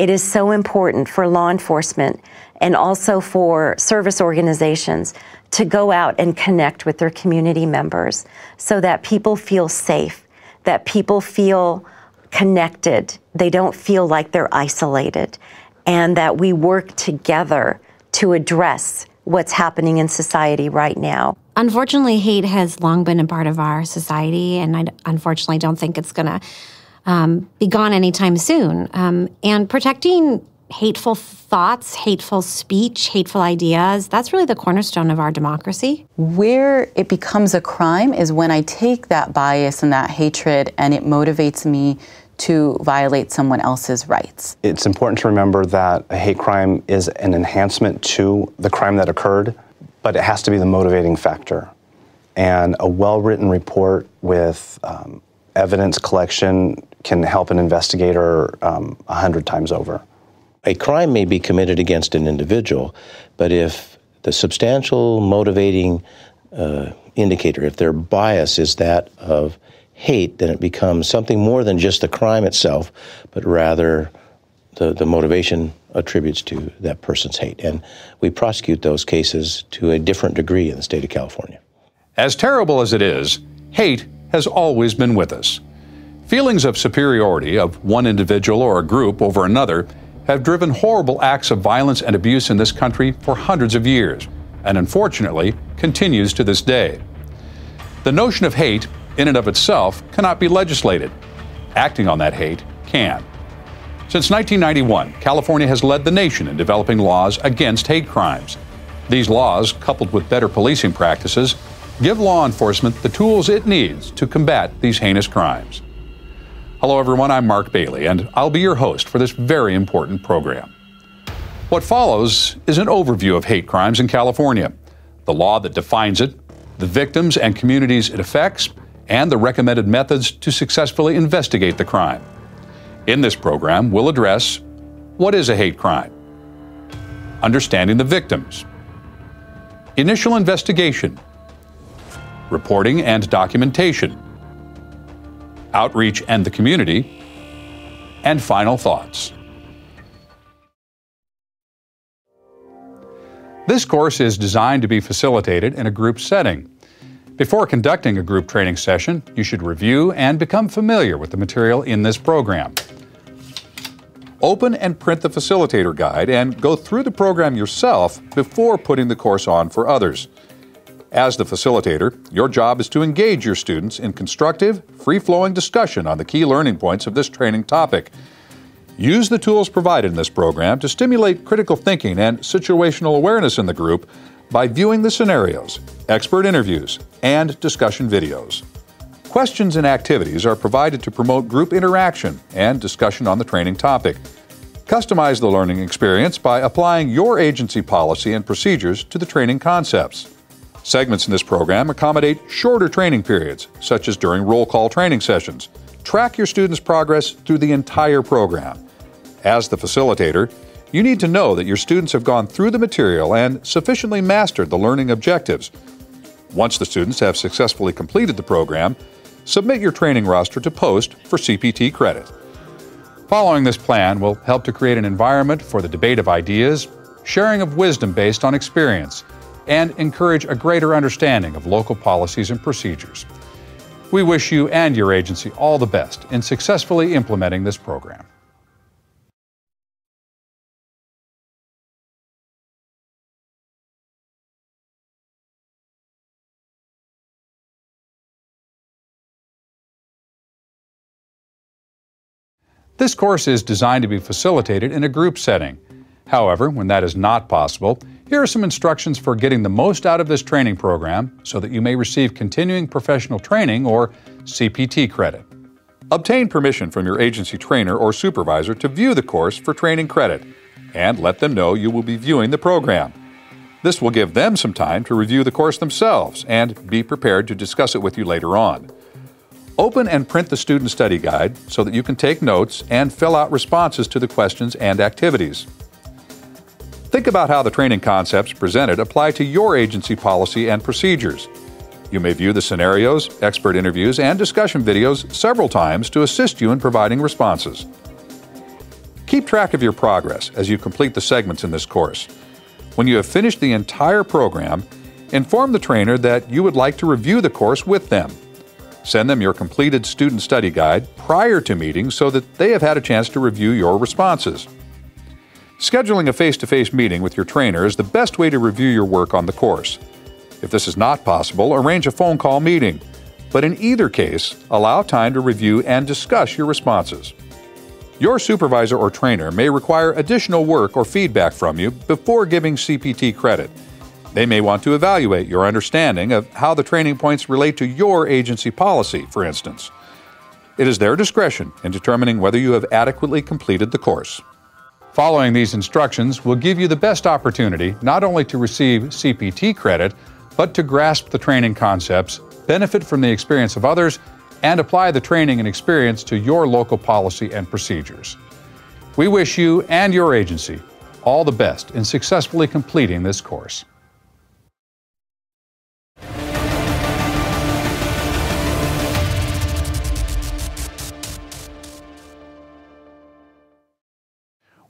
it is so important for law enforcement and also for service organizations to go out and connect with their community members so that people feel safe, that people feel connected, they don't feel like they're isolated, and that we work together to address what's happening in society right now. Unfortunately, hate has long been a part of our society, and I unfortunately don't think it's going to be gone anytime soon. And protecting hateful thoughts, hateful speech, hateful ideas, that's really the cornerstone of our democracy. Where it becomes a crime is when I take that bias and that hatred and it motivates me to violate someone else's rights. It's important to remember that a hate crime is an enhancement to the crime that occurred, but it has to be the motivating factor. And a well-written report with evidence collection can help an investigator 100 times over. A crime may be committed against an individual, but if the substantial motivating indicator, if their bias is that of hate, then it becomes something more than just the crime itself, but rather the motivation attributes to that person's hate. And we prosecute those cases to a different degree in the state of California. As terrible as it is, hate has always been with us. Feelings of superiority of one individual or a group over another have driven horrible acts of violence and abuse in this country for hundreds of years, and unfortunately continues to this day. The notion of hate, in and of itself, cannot be legislated. Acting on that hate can. Since 1991, California has led the nation in developing laws against hate crimes. These laws, coupled with better policing practices, give law enforcement the tools it needs to combat these heinous crimes. Hello everyone, I'm Mark Bailey, and I'll be your host for this very important program. What follows is an overview of hate crimes in California, the law that defines it, the victims and communities it affects, and the recommended methods to successfully investigate the crime. In this program, we'll address what is a hate crime, understanding the victims, initial investigation, reporting and documentation, outreach and the community, and final thoughts. This course is designed to be facilitated in a group setting. Before conducting a group training session, you should review and become familiar with the material in this program. Open and print the facilitator guide and go through the program yourself before putting the course on for others. As the facilitator, your job is to engage your students in constructive, free-flowing discussion on the key learning points of this training topic. Use the tools provided in this program to stimulate critical thinking and situational awareness in the group by viewing the scenarios, expert interviews, and discussion videos. Questions and activities are provided to promote group interaction and discussion on the training topic. Customize the learning experience by applying your agency policy and procedures to the training concepts. Segments in this program accommodate shorter training periods, such as during roll call training sessions. Track your students' progress through the entire program. As the facilitator, you need to know that your students have gone through the material and sufficiently mastered the learning objectives. Once the students have successfully completed the program, submit your training roster to POST for CPT credit. Following this plan will help to create an environment for the debate of ideas, sharing of wisdom based on experience, and encourage a greater understanding of local policies and procedures. We wish you and your agency all the best in successfully implementing this program. This course is designed to be facilitated in a group setting. However, when that is not possible, here are some instructions for getting the most out of this training program so that you may receive continuing professional training or CPT credit. Obtain permission from your agency trainer or supervisor to view the course for training credit, and let them know you will be viewing the program. This will give them some time to review the course themselves and be prepared to discuss it with you later on. Open and print the student study guide so that you can take notes and fill out responses to the questions and activities. Think about how the training concepts presented apply to your agency policy and procedures. You may view the scenarios, expert interviews, and discussion videos several times to assist you in providing responses. Keep track of your progress as you complete the segments in this course. When you have finished the entire program, inform the trainer that you would like to review the course with them. Send them your completed student study guide prior to meetings so that they have had a chance to review your responses. Scheduling a face-to-face meeting with your trainer is the best way to review your work on the course. If this is not possible, arrange a phone call meeting. But in either case, allow time to review and discuss your responses. Your supervisor or trainer may require additional work or feedback from you before giving CPT credit. They may want to evaluate your understanding of how the training points relate to your agency policy, for instance. It is their discretion in determining whether you have adequately completed the course. Following these instructions will give you the best opportunity not only to receive CPT credit, but to grasp the training concepts, benefit from the experience of others, and apply the training and experience to your local policy and procedures. We wish you and your agency all the best in successfully completing this course.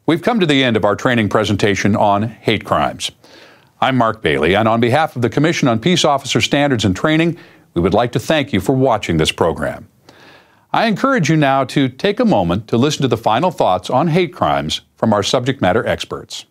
We've come to the end of our training presentation on hate crimes. I'm Mark Bailey, and on behalf of the Commission on Peace Officer Standards and Training, we would like to thank you for watching this program. I encourage you now to take a moment to listen to the final thoughts on hate crimes from our subject matter experts.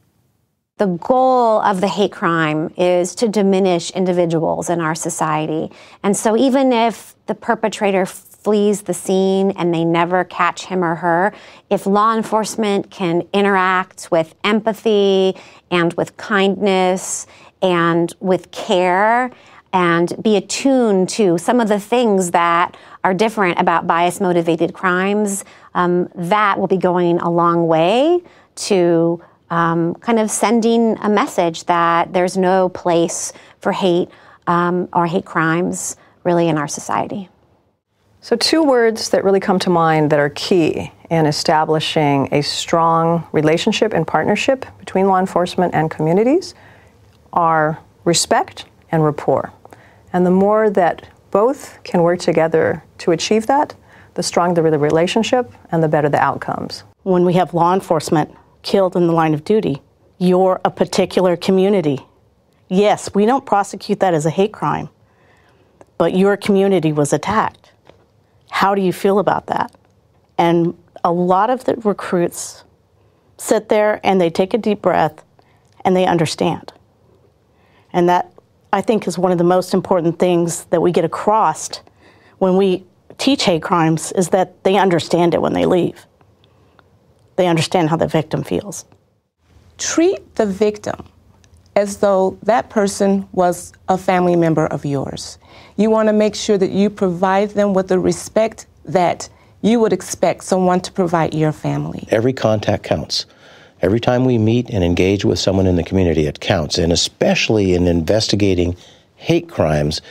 The goal of the hate crime is to diminish individuals in our society. And so even if the perpetrator flees the scene and they never catch him or her, if law enforcement can interact with empathy and with kindness and with care and be attuned to some of the things that are different about bias-motivated crimes, that will be going a long way to kind of sending a message that there's no place for hate or hate crimes really in our society. So 2 words that really come to mind that are key in establishing a strong relationship and partnership between law enforcement and communities are respect and rapport. And the more that both can work together to achieve that, the stronger the relationship and the better the outcomes. When we have law enforcement killed in the line of duty, you're a particular community. Yes, we don't prosecute that as a hate crime, but your community was attacked. How do you feel about that? And a lot of the recruits sit there and they take a deep breath and they understand. And that, I think, is one of the most important things that we get across when we teach hate crimes, is that they understand it when they leave. They understand how the victim feels. Treat the victim as though that person was a family member of yours. You want to make sure that you provide them with the respect that you would expect someone to provide your family. Every contact counts. Every time we meet and engage with someone in the community, it counts. And especially in investigating hate crimes,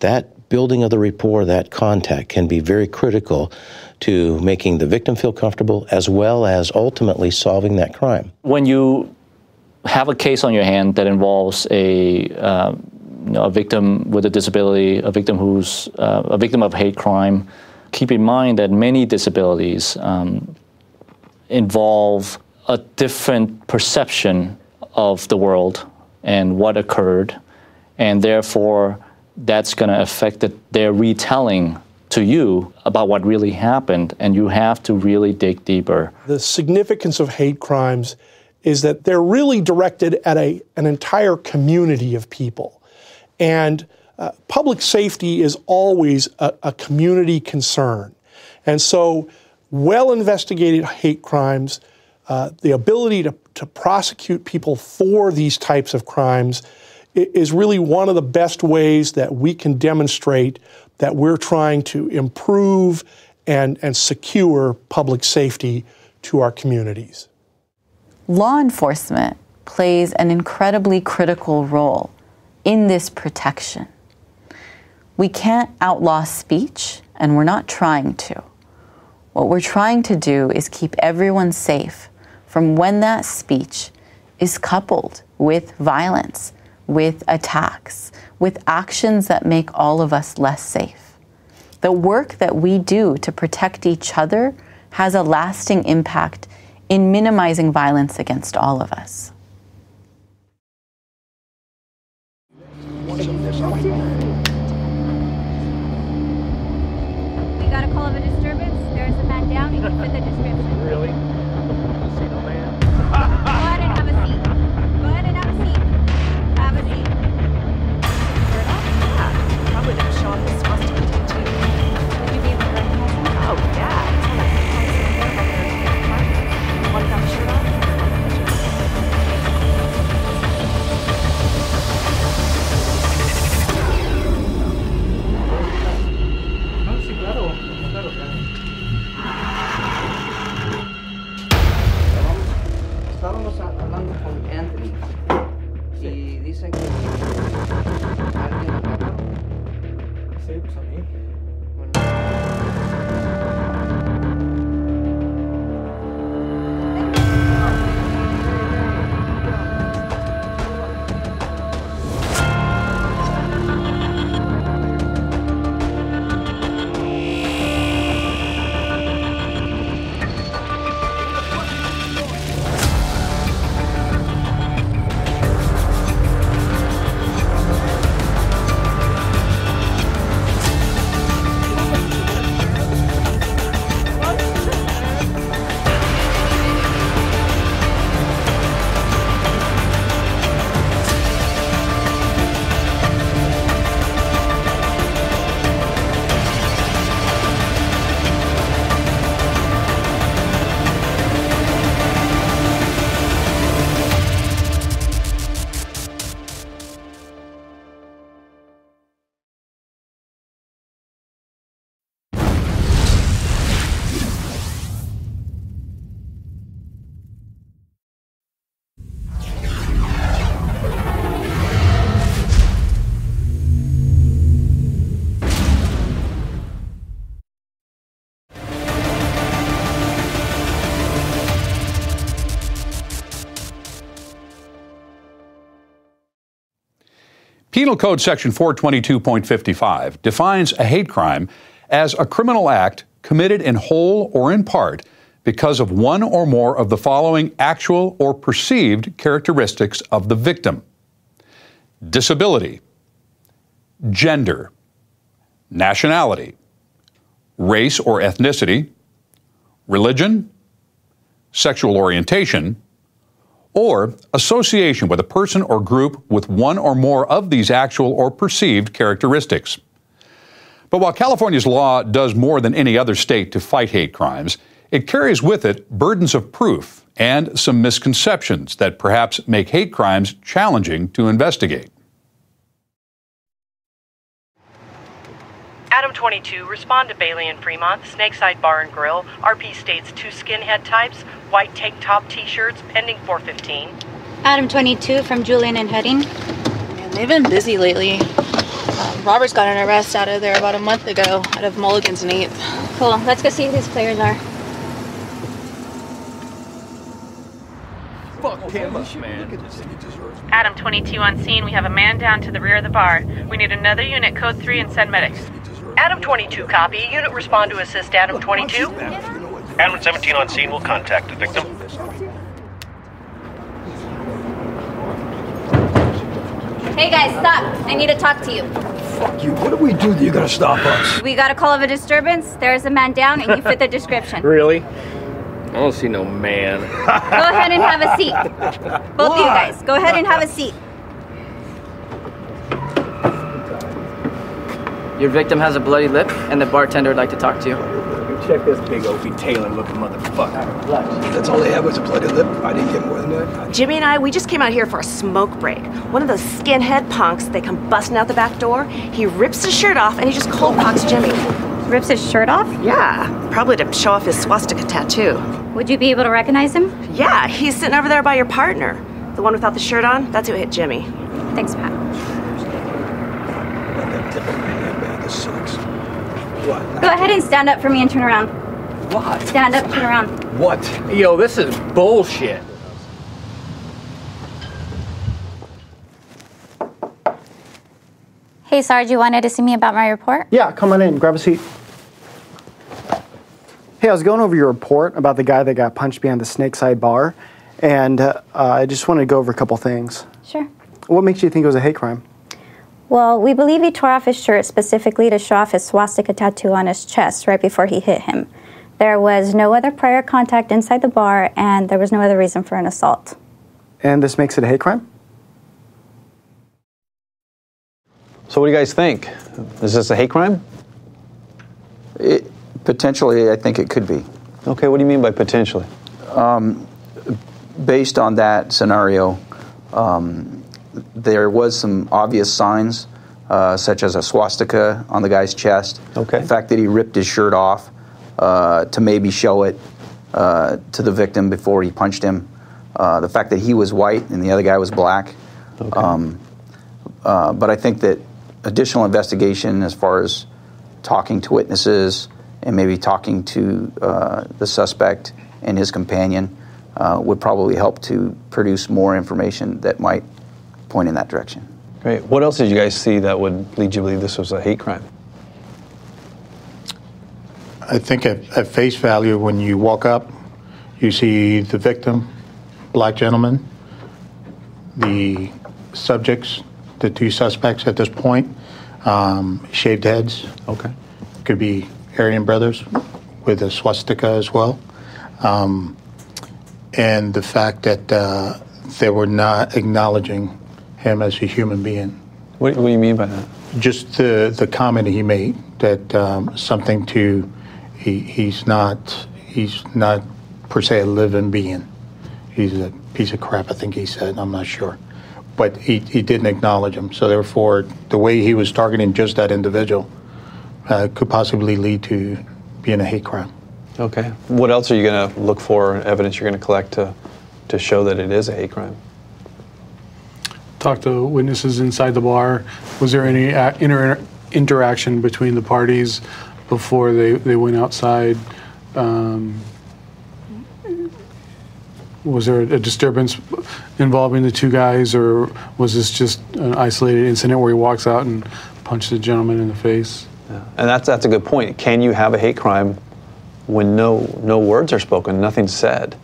that building of the rapport, that contact can be very critical to making the victim feel comfortable as well as ultimately solving that crime. When you have a case on your hand that involves a victim with a disability, a victim who's a victim of hate crime, keep in mind that many disabilities involve a different perception of the world and what occurred, and therefore that's going to affect their retelling to you about what really happened, and you have to really dig deeper. The significance of hate crimes is that they're really directed at an entire community of people. And public safety is always a community concern. And so well-investigated hate crimes, the ability to prosecute people for these types of crimes is really one of the best ways that we can demonstrate that we're trying to improve and secure public safety to our communities. Law enforcement plays an incredibly critical role in this protection. We can't outlaw speech, and we're not trying to. What we're trying to do is keep everyone safe from when that speech is coupled with violence, with attacks, with actions that make all of us less safe. The work that we do to protect each other has a lasting impact in minimizing violence against all of us. We got a call of a disturbance. There's a man down and you fit the description. Really? See no man. Go ahead and have a seat. Go ahead and have a seat. Have a seat. Yeah, probably didn't show up his swastika tattoo. Would you be able to recognize him? Oh, yeah. One without a shirt on? Estábamos hablando con Anthony y dicen que alguien acá. Sí, pues a mí. Penal Code Section 422.55 defines a hate crime as a criminal act committed in whole or in part because of one or more of the following actual or perceived characteristics of the victim: disability, gender, nationality, race or ethnicity, religion, sexual orientation, or association with a person or group with one or more of these actual or perceived characteristics. But while California's law does more than any other state to fight hate crimes, it carries with it burdens of proof and some misconceptions that perhaps make hate crimes challenging to investigate. Adam 22, respond to Bailey and Fremont, Snakeside Bar and Grill. RP states 2 skinhead types, white tank top t-shirts, pending 415. Adam 22 from Julian and Heading. Man, they've been busy lately. Robert's got an arrest out of there about a month ago, out of Mulligan's and 8th. Cool, let's go see who these players are. Fuck him up, man. Adam 22 on scene. We have a man down to the rear of the bar. We need another unit, code 3, and send medics. Adam 22, copy. Unit respond to assist Adam 22. Adam 17 on scene will contact the victim. Hey guys, stop. I need to talk to you. Fuck you. What do we do that you gotta stop us? We got a call of a disturbance. There's a man down and you fit the description. Really? I don't see no man. Go ahead and have a seat. Both of you guys, go ahead and have a seat. Your victim has a bloody lip, and the bartender would like to talk to you. Check this big Opie Taylor looking motherfucker. That's all they had was a bloody lip. I didn't get more than that. Jimmy and I, we just came out here for a smoke break. One of those skinhead punks, they come busting out the back door. He rips his shirt off and he just cold cocks Jimmy. Rips his shirt off? Yeah, probably to show off his swastika tattoo. Would you be able to recognize him? Yeah, he's sitting over there by your partner. The one without the shirt on, that's who hit Jimmy. Thanks, Pat. What? Go ahead and stand up for me and turn around. What? Stand up, turn around. What? Yo, this is bullshit. Hey, Sarge, you wanted to see me about my report? Yeah, come on in. Grab a seat. Hey, I was going over your report about the guy that got punched behind the Snakeside bar, and I just wanted to go over a couple things. Sure. What makes you think it was a hate crime? Well, we believe he tore off his shirt specifically to show off his swastika tattoo on his chest right before he hit him. There was no other prior contact inside the bar, and there was no other reason for an assault. And this makes it a hate crime? So what do you guys think? Is this a hate crime? Potentially, I think it could be. Okay, what do you mean by potentially? Based on that scenario, there was some obvious signs, such as a swastika on the guy's chest. Okay. The fact that he ripped his shirt off to maybe show it to the victim before he punched him. The fact that he was white and the other guy was black. Okay. But I think that additional investigation as far as talking to witnesses and maybe talking to the suspect and his companion would probably help to produce more information that might point in that direction. Great. What else did you guys see that would lead you to believe this was a hate crime? I think at face value, when you walk up, you see the victim, black gentleman, the subjects, the two suspects at this point, shaved heads. Okay. Could be Aryan brothers with a swastika as well. And the fact that they were not acknowledging him as a human being. What do you mean by that? Just the comment he made that something to he's not per se a living being. He's a piece of crap, I think he said. I'm not sure, but he didn't acknowledge him. So therefore, the way he was targeting just that individual could possibly lead to being a hate crime. Okay. What else are you going to look for, evidence you're going to collect to show that it is a hate crime? Talk to witnesses inside the bar. Was there any interaction between the parties before they went outside? Was there a disturbance involving the two guys, or was this just an isolated incident where he walks out and punches the gentleman in the face? Yeah. And that's a good point. Can you have a hate crime when no words are spoken, nothing's said?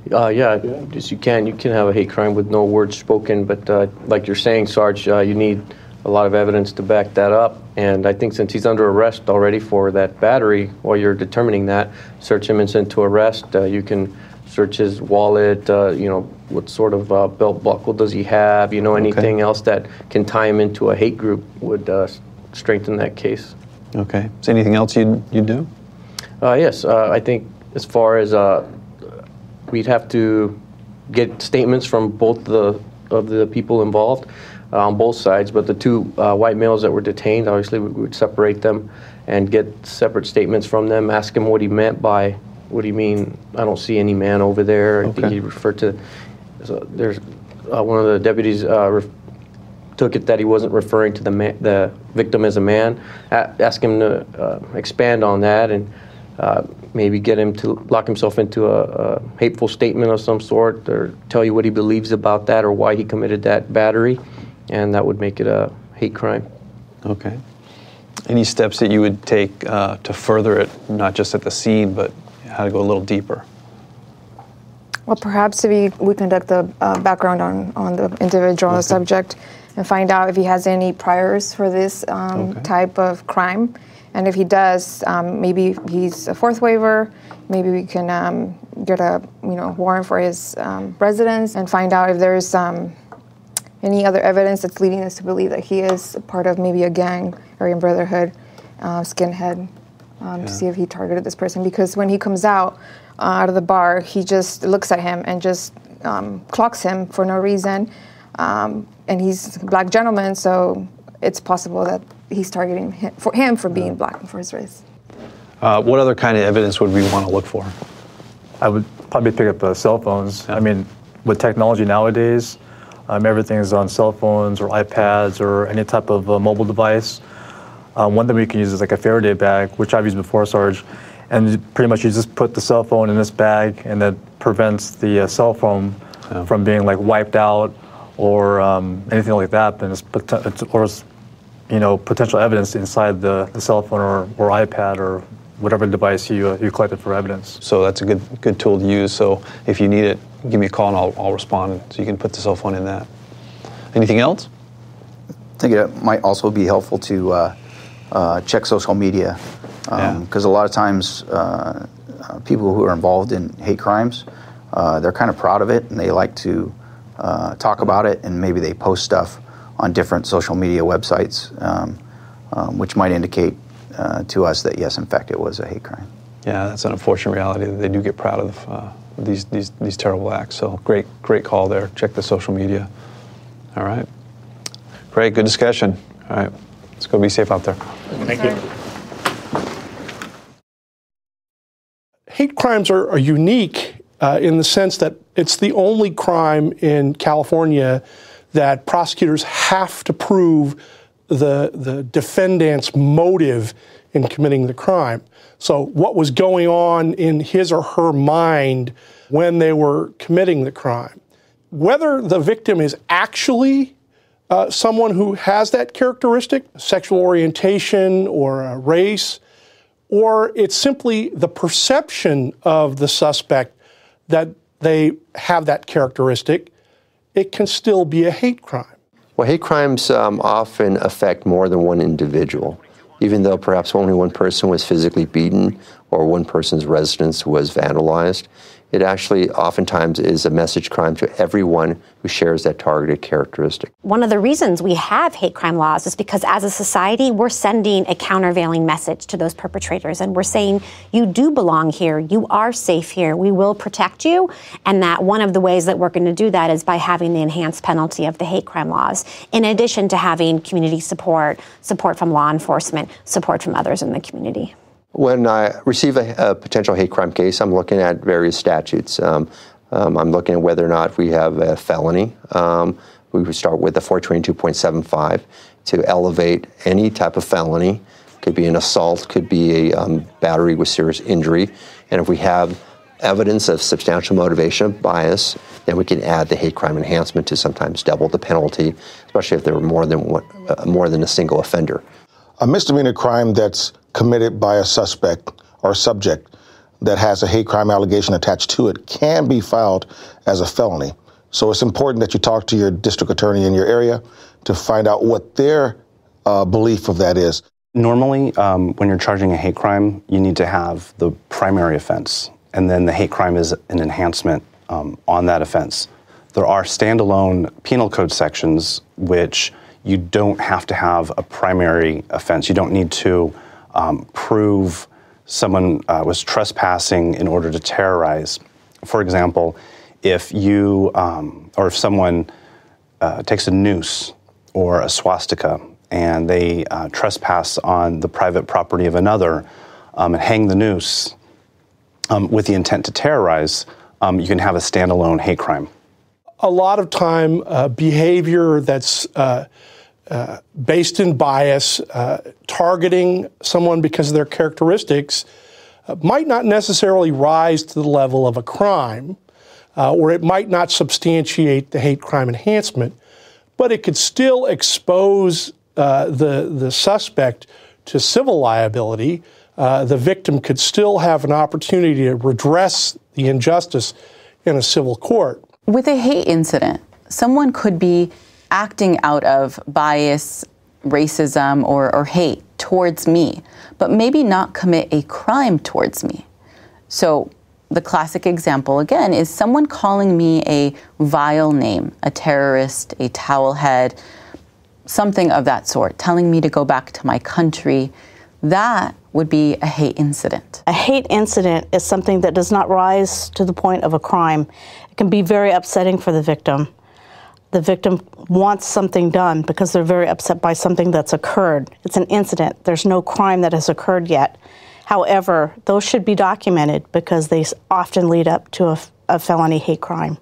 Yeah, yes, you can. You can have a hate crime with no words spoken, but like you're saying, Sarge, you need a lot of evidence to back that up. And I think since he's under arrest already for that battery, while you're determining that, search him and send to arrest. You can search his wallet, what sort of belt buckle does he have, anything else that can tie him into a hate group would strengthen that case. Okay. Is there anything else you'd do? Yes, I think as far as we'd have to get statements from both of the people involved on both sides, but the two white males that were detained, obviously we would separate them and get separate statements from them, ask him what he meant by, what do you mean, I don't see any man over there. I think he referred to, there's one of the deputies took it that he wasn't referring to the victim as a man. Ask him to expand on that and maybe get him to lock himself into a hateful statement of some sort, or tell you what he believes about that or why he committed that battery, and that would make it a hate crime. Okay. Any steps that you would take to further it, not just at the scene, but how to go a little deeper? Well, perhaps if we conduct a background on the individual, the subject, and find out if he has any priors for this type of crime. And if he does, maybe he's a fourth waiver. Maybe we can get a warrant for his residence and find out if there's any other evidence that's leading us to believe that he is a part of maybe a gang, Aryan Brotherhood, skinhead, to see if he targeted this person. Because when he comes out of the bar, he just looks at him and just clocks him for no reason. And he's a black gentleman, so it's possible that he's targeting him for being black and for his race. What other kind of evidence would we want to look for? I would probably pick up cell phones. I mean, with technology nowadays, everything is on cell phones or iPads or any type of mobile device. One thing we can use is like a Faraday bag, which I've used before, Sarge. And pretty much you just put the cell phone in this bag, and that prevents the cell phone from being like wiped out or anything like that. Then it's potential evidence inside the cell phone or iPad or whatever device you collected for evidence. So that's a good tool to use. So if you need it, give me a call and I'll respond. So you can put the cell phone in that. Anything else? I think it might also be helpful to check social media, because a lot of times people who are involved in hate crimes, they're kind of proud of it and they like to talk about it, and maybe they post stuff on different social media websites, which might indicate to us that yes, in fact, it was a hate crime. Yeah, that's an unfortunate reality that they do get proud of these terrible acts. So great call there. Check the social media. All right. Great, good discussion. All right, let's go be safe out there. Thank you. Hate crimes are unique in the sense that it's the only crime in California that prosecutors have to prove the defendant's motive in committing the crime. So what was going on in his or her mind when they were committing the crime. Whether the victim is actually someone who has that characteristic, sexual orientation or race, or it's simply the perception of the suspect that they have that characteristic, it can still be a hate crime. Well, hate crimes often affect more than one individual. Even though perhaps only one person was physically beaten or one person's residence was vandalized, it actually oftentimes is a message crime to everyone who shares that targeted characteristic. One of the reasons we have hate crime laws is because as a society, we're sending a countervailing message to those perpetrators. And we're saying, you do belong here. You are safe here. We will protect you. And that one of the ways that we're going to do that is by having the enhanced penalty of the hate crime laws, in addition to having community support, support from law enforcement, support from others in the community. When I receive a potential hate crime case, I'm looking at various statutes. I'm looking at whether or not we have a felony. We would start with the 422.75 to elevate any type of felony. Could be an assault, could be a battery with serious injury. And if we have evidence of substantial motivation of bias, then we can add the hate crime enhancement to sometimes double the penalty, especially if there were more than a single offender. A misdemeanor crime that's committed by a suspect or subject that has a hate crime allegation attached to it can be filed as a felony. So it's important that you talk to your district attorney in your area to find out what their belief of that is. Normally, when you're charging a hate crime, you need to have the primary offense, and then the hate crime is an enhancement on that offense. There are standalone penal code sections which you don't have to have a primary offense. You don't need to prove someone was trespassing in order to terrorize. For example, if you or if someone takes a noose or a swastika and they trespass on the private property of another and hang the noose with the intent to terrorize, you can have a standalone hate crime. A lot of time, behavior that's based in bias, targeting someone because of their characteristics, might not necessarily rise to the level of a crime, or it might not substantiate the hate crime enhancement, but it could still expose the suspect to civil liability. The victim could still have an opportunity to redress the injustice in a civil court. With a hate incident, someone could be acting out of bias, racism, or hate towards me, but maybe not commit a crime towards me. So the classic example, again, is someone calling me a vile name, a terrorist, a towelhead, something of that sort, telling me to go back to my country. That would be a hate incident. A hate incident is something that does not rise to the point of a crime. It can be very upsetting for the victim. The victim wants something done because they're very upset by something that's occurred. It's an incident. There's no crime that has occurred yet. However, those should be documented because they often lead up to a felony hate crime.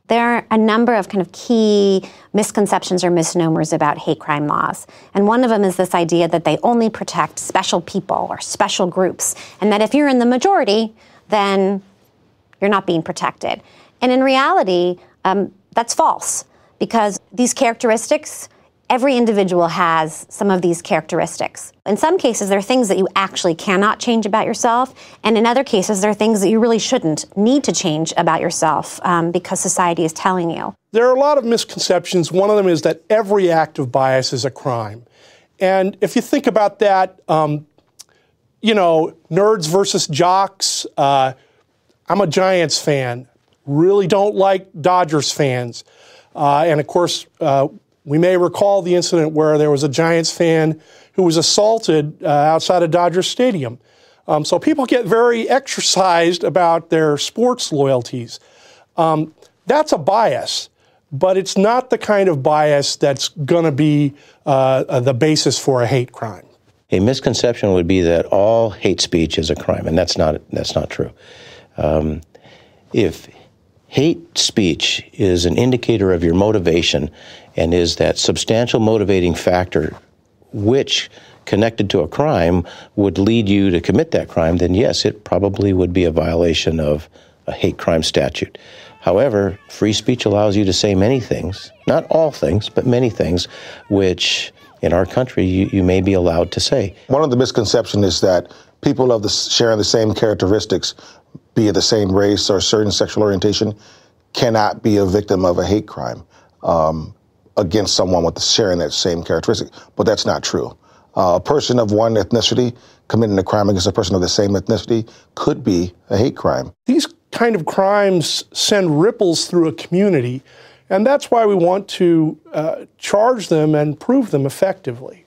There are a number of kind of key misconceptions or misnomers about hate crime laws. And one of them is this idea that they only protect special people or special groups, and that if you're in the majority, then you're not being protected. And in reality, that's false, because these characteristics every individual has some of these characteristics. In some cases, there are things that you actually cannot change about yourself, and in other cases, there are things that you really shouldn't need to change about yourself because society is telling you. There are a lot of misconceptions. One of them is that every act of bias is a crime. And if you think about that, you know, nerds versus jocks, I'm a Giants fan, really don't like Dodgers fans. And of course, we may recall the incident where there was a Giants fan who was assaulted outside of Dodger Stadium. So people get very exercised about their sports loyalties. That's a bias, but it's not the kind of bias that's going to be the basis for a hate crime. A misconception would be that all hate speech is a crime, and that's not true. If hate speech is an indicator of your motivation and is that substantial motivating factor which, connected to a crime, would lead you to commit that crime, then yes, it probably would be a violation of a hate crime statute. However, free speech allows you to say many things, not all things, but many things, which in our country you may be allowed to say. One of the misconceptions is that people of sharing the same characteristics, be it the same race or certain sexual orientation, cannot be a victim of a hate crime against someone with sharing that same characteristic. But that's not true. A person of one ethnicity committing a crime against a person of the same ethnicity could be a hate crime. These kind of crimes send ripples through a community, and that's why we want to charge them and prove them effectively.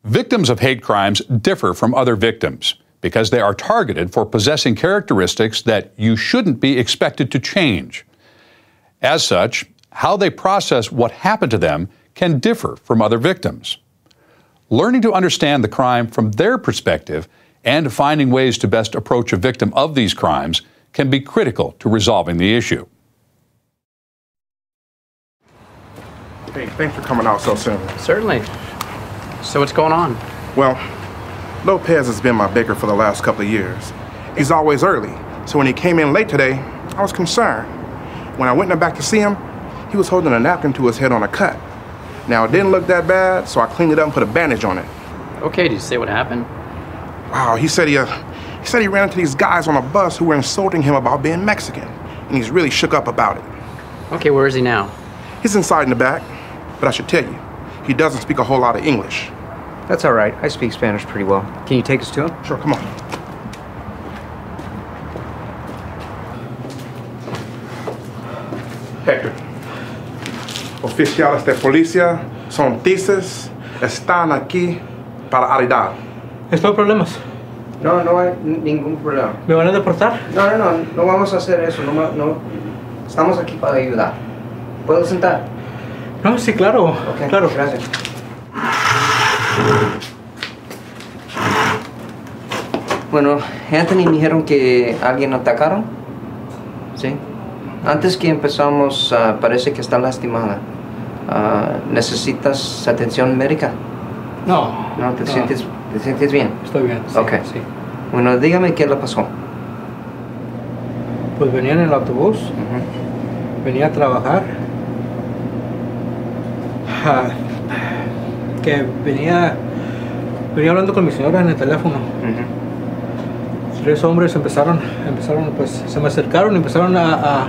Victims of hate crimes differ from other victims because they are targeted for possessing characteristics that you shouldn't be expected to change. As such, how they process what happened to them can differ from other victims. Learning to understand the crime from their perspective and finding ways to best approach a victim of these crimes can be critical to resolving the issue. Hey, thanks for coming out so soon. Certainly. So what's going on? Well, Lopez has been my baker for the last couple of years. He's always early, so when he came in late today, I was concerned. When I went in the back to see him, he was holding a napkin to his head on a cut. Now, it didn't look that bad, so I cleaned it up and put a bandage on it. Okay, did you say what happened? Wow, he said he ran into these guys on a bus who were insulting him about being Mexican, and he's really shook up about it. Okay, where is he now? He's inside in the back, but I should tell you, he doesn't speak a whole lot of English. That's all right. I speak Spanish pretty well. Can you take us to him? Sure, come on. Hector. Oficiales de policía son tices, están aquí para ayudar. ¿Esto hay problemas? No, no hay ningún problema. ¿Me van a deportar? No vamos a hacer eso. No. Estamos aquí para ayudar. ¿Puedo sentar? No, sí, claro. Okay, claro. Gracias. Bueno, Anthony me dijeron que alguien atacaron. Sí. Antes que empezamos, parece que está lastimada. ¿Necesitas atención médica? No. ¿No? ¿Te sientes bien? Estoy bien, sí. Ok. Sí. Bueno, dígame qué le pasó. Pues venía en el autobús, venía a trabajar, que venía hablando con mi señora en el teléfono. Tres hombres empezaron, pues se me acercaron y empezaron a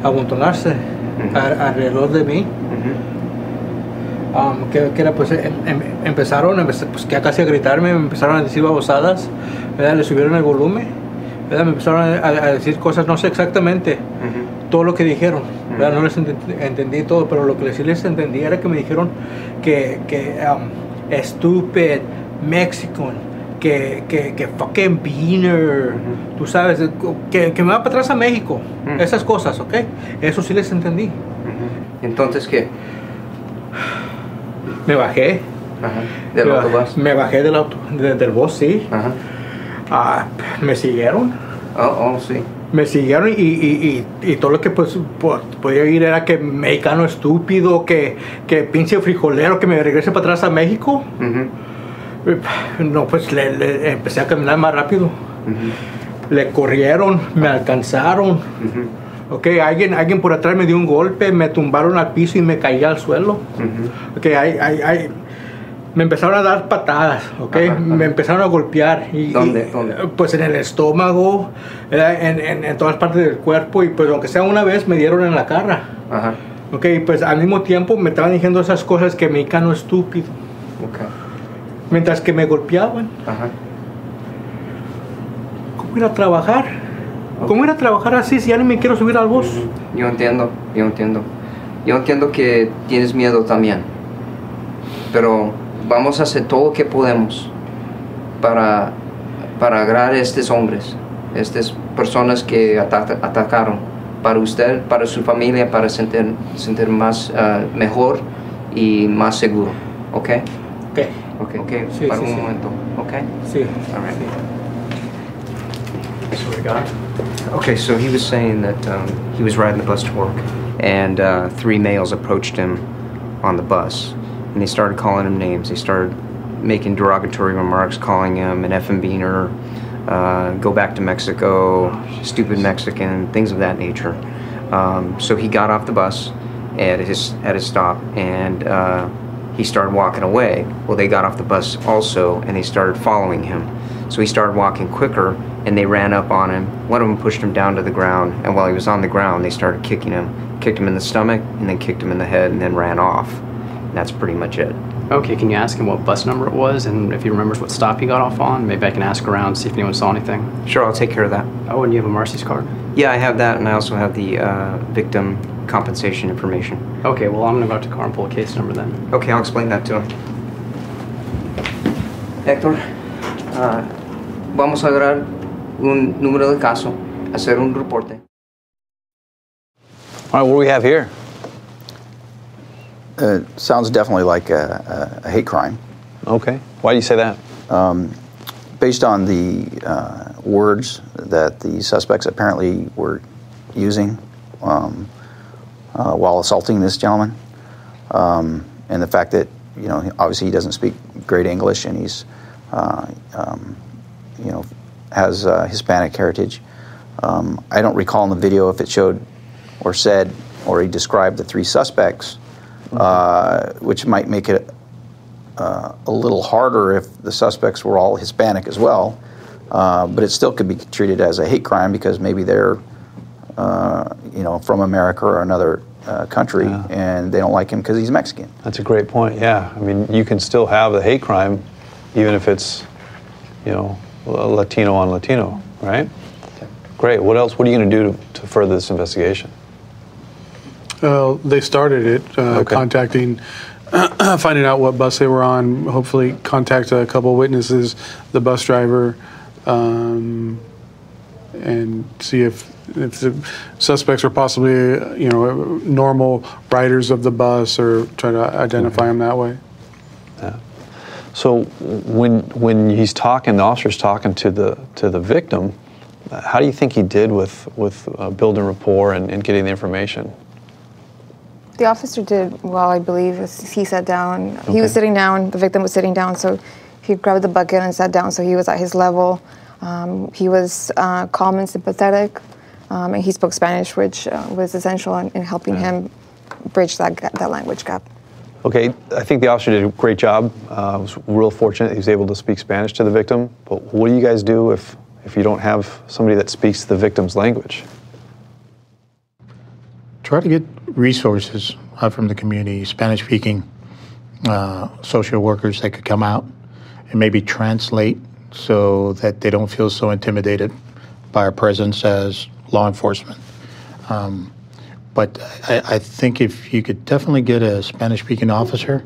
amontonarse alrededor de mí. Que era pues empezaron pues que casi a gritarme, me empezaron a decir babosadas, ¿verdad? Le subieron el volumen, ¿verdad? Me empezaron a decir cosas, no sé exactamente todo lo que dijeron, ¿verdad? No les entendí todo, pero lo que sí les entendí era que me dijeron que stupid Mexican, que fucking beaner, tú sabes, que me va para atrás a México, esas cosas, ¿ok? Eso sí les entendí. Entonces, ¿qué? Me bajé. ¿Del autobús? Me bajé del bus, sí. Me siguieron. Sí. Me siguieron y todo lo que pues podía oír era que mexicano estúpido, que pinche frijolero, que me regrese para atrás a México. No, pues le empecé a caminar más rápido. Le corrieron, me alcanzaron. Okay, alguien por atrás me dio un golpe, me tumbaron al piso y me caí al suelo. Okay, me empezaron a dar patadas, okay, me empezaron a golpear. ¿Dónde? Pues en el estómago, en todas partes del cuerpo, y pues aunque sea una vez me dieron en la cara. Okay, pues al mismo tiempo me estaban diciendo esas cosas que mexicano estúpido. Mientras que me golpeaban. ¿Cómo ir a trabajar? ¿Cómo ir a trabajar así si ya no me quiero subir al bus? Yo entiendo. Yo entiendo que tienes miedo también. Pero vamos a hacer todo lo que podemos para agradar a estos hombres, estas personas que atacaron. Para usted, para su familia, para sentir más mejor y más seguro. ¿Ok? Okay. Sí, para sí, un sí. momento. Okay? Sí. All right. So we got. Okay, so he was saying that he was riding the bus to work, and 3 males approached him on the bus, and they started calling him names. They started making derogatory remarks, calling him an effing beaner, go back to Mexico, stupid Mexican, things of that nature. So he got off the bus at his stop, and he started walking away. Well, they got off the bus also, and they started following him. So he started walking quicker, and they ran up on him. One of them pushed him down to the ground, and while he was on the ground, they started kicking him. Kicked him in the stomach, and then kicked him in the head, and then ran off. And that's pretty much it. Okay, can you ask him what bus number it was, and if he remembers what stop he got off on? Maybe I can ask around, see if anyone saw anything. Sure, I'll take care of that. Oh, and you have a Marcy's card? Yeah, I have that, and I also have the victim compensation information. Okay, well, I'm going to go out to the car and pull a case number then. Okay, I'll explain that to him. Héctor, vamos a agarrar un número de caso, hacer un reporte. All right, what do we have here? Sounds definitely like a hate crime. Okay. Why do you say that? Based on the words that the suspects apparently were using while assaulting this gentleman, and the fact that, you know, obviously he doesn't speak great English, and he's, you know, has Hispanic heritage. I don't recall in the video if it showed or said or he described the 3 suspects, which might make it a little harder if the suspects were all Hispanic as well. But it still could be treated as a hate crime because maybe they're, you know, from America or another country, and they don't like him because he's Mexican. That's a great point. Yeah, I mean, you can still have the hate crime, even if it's, you know, Latino on Latino, right? Okay. Great. What else? What are you going to do to further this investigation? They started it, contacting, finding out what bus they were on, hopefully contact a couple of witnesses, the bus driver, and see if the suspects are possibly, you know, normal riders of the bus, or try to identify them that way. Yeah. So when he's talking, the officer's talking to the victim, how do you think he did with building rapport and getting the information? The officer did well, I believe. He sat down. He was sitting down. The victim was sitting down, so he grabbed the bucket and sat down, so he was at his level. He was calm and sympathetic, and he spoke Spanish, which was essential in helping him bridge that language gap. Okay, I think the officer did a great job. I was real fortunate he was able to speak Spanish to the victim. But what do you guys do if you don't have somebody that speaks the victim's language? Try to get resources from the community, Spanish-speaking social workers that could come out and maybe translate so that they don't feel so intimidated by our presence as law enforcement. But I think if you could definitely get a Spanish-speaking officer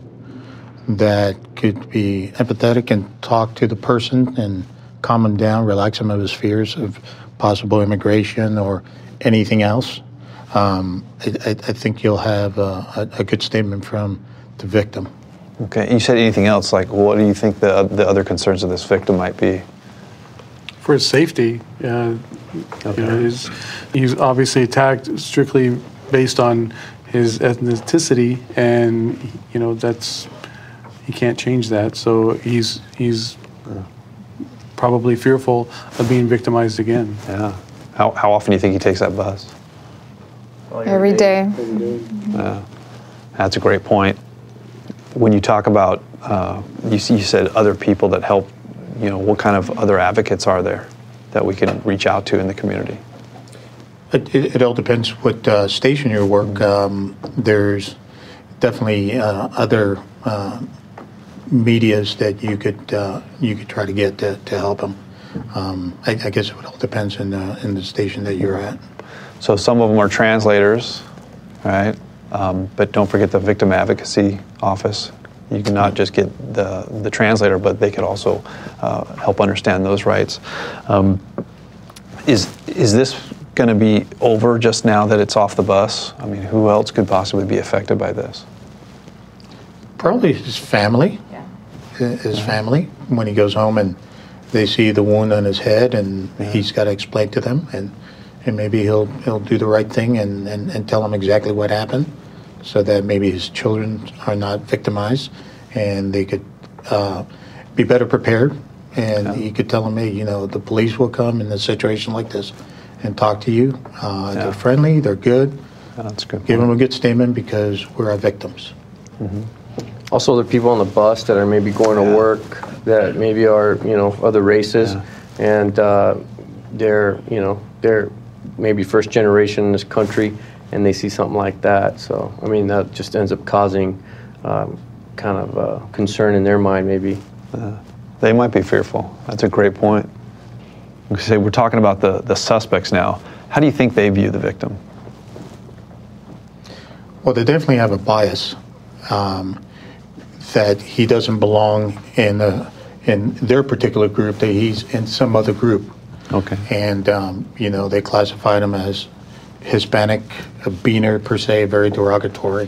that could be empathetic and talk to the person and calm him down, relax some of his fears of possible immigration or anything else, I think you'll have a good statement from the victim. Okay, you said anything else, like what do you think the other concerns of this victim might be? For his safety, you know, he's obviously attacked strictly based on his ethnicity, and you know that's He can't change that, so he's probably fearful of being victimized again. Yeah. How often do you think he takes that bus? Every day. Yeah. That's a great point. When you talk about, you said other people that help, what kind of other advocates are there that we can reach out to in the community? It all depends what station you work. There's definitely other medias that you could try to get to help them. I guess it all depends in the station that you're at. So some of them are translators, right? But don't forget the victim advocacy office. You can not just get the translator, but they could also help understand those rights. Is this going to be over just now that it's off the bus? I mean, who else could possibly be affected by this? Probably his family. His family, when he goes home and they see the wound on his head, and he's got to explain to them, and maybe he'll do the right thing and tell them exactly what happened, so that maybe his children are not victimized, and they could be better prepared. And he could tell them, hey, the police will come in a situation like this and talk to you. They're friendly, they're good. That's good. Give them a good statement because we're our victims. Mm-hmm. Also, the people on the bus that are maybe going to work that maybe are, other races, and they're maybe first generation in this country, and they see something like that. So, I mean, that just ends up causing kind of concern in their mind, maybe. They might be fearful. That's a great point. We're talking about the suspects now. How do you think they view the victim? Well, they definitely have a bias. That he doesn't belong in their particular group, that he's in some other group. Okay. And, they classified him as Hispanic, a beaner per se, very derogatory.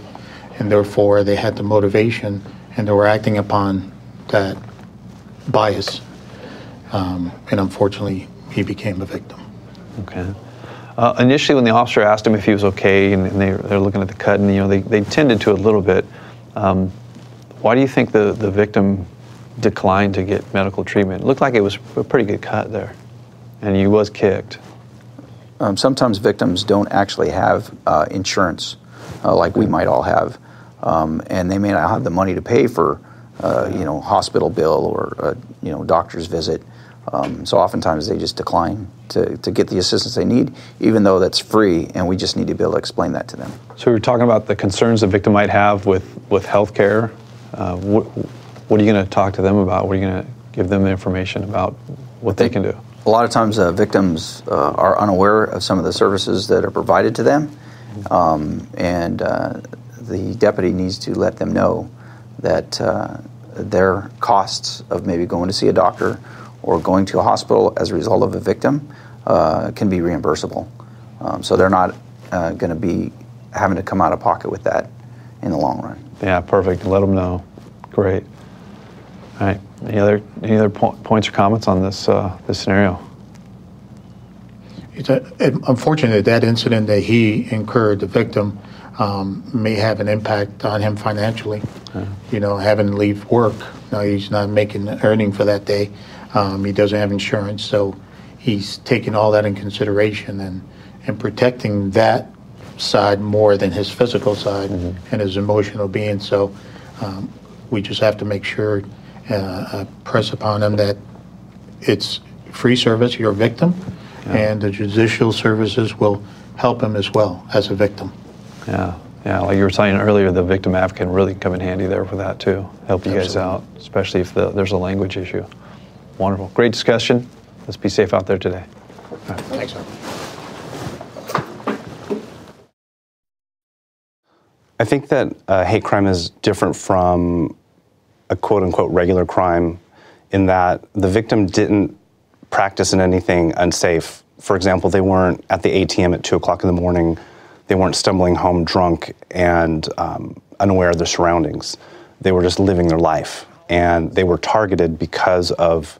And therefore, they had the motivation, and they were acting upon that bias. And unfortunately, he became a victim. Okay. Initially, when the officer asked him if he was okay, and they're looking at the cut, and they tended to a little bit. Why do you think the victim declined to get medical treatment? It looked like it was a pretty good cut there, and he was kicked. Sometimes victims don't actually have insurance like we might all have, and they may not have the money to pay for hospital bill or doctor's visit. So oftentimes they just decline to get the assistance they need, even though that's free, and we just need to be able to explain that to them. So we were talking about the concerns the victim might have with health care. What are you going to talk to them about? What are you going to give them the information about what they can do? A lot of times victims are unaware of some of the services that are provided to them, and the deputy needs to let them know that their costs of maybe going to see a doctor or going to a hospital as a result of a victim can be reimbursable. So they're not going to be having to come out of pocket with that in the long run. Yeah, perfect. Let them know. Great. All right. Any other points or comments on this this scenario? It's unfortunate that incident that he incurred, the victim, may have an impact on him financially. Having to leave work. Now he's not earning for that day. He doesn't have insurance, so he's taking all that in consideration and protecting that side more than his physical side and his emotional being. So we just have to make sure, press upon him that it's free service, you're a victim, and the judicial services will help him as well as a victim. Yeah, like you were saying earlier, the victim advocate can really come in handy there for that too, help you guys out, especially if there's a language issue. Wonderful. Great discussion. Let's be safe out there today. All right. Thanks, sir. I think that hate crime is different from a quote-unquote regular crime in that the victim didn't practice in anything unsafe. For example, they weren't at the ATM at 2 o'clock in the morning. They weren't stumbling home drunk and unaware of their surroundings. They were just living their life. And they were targeted because of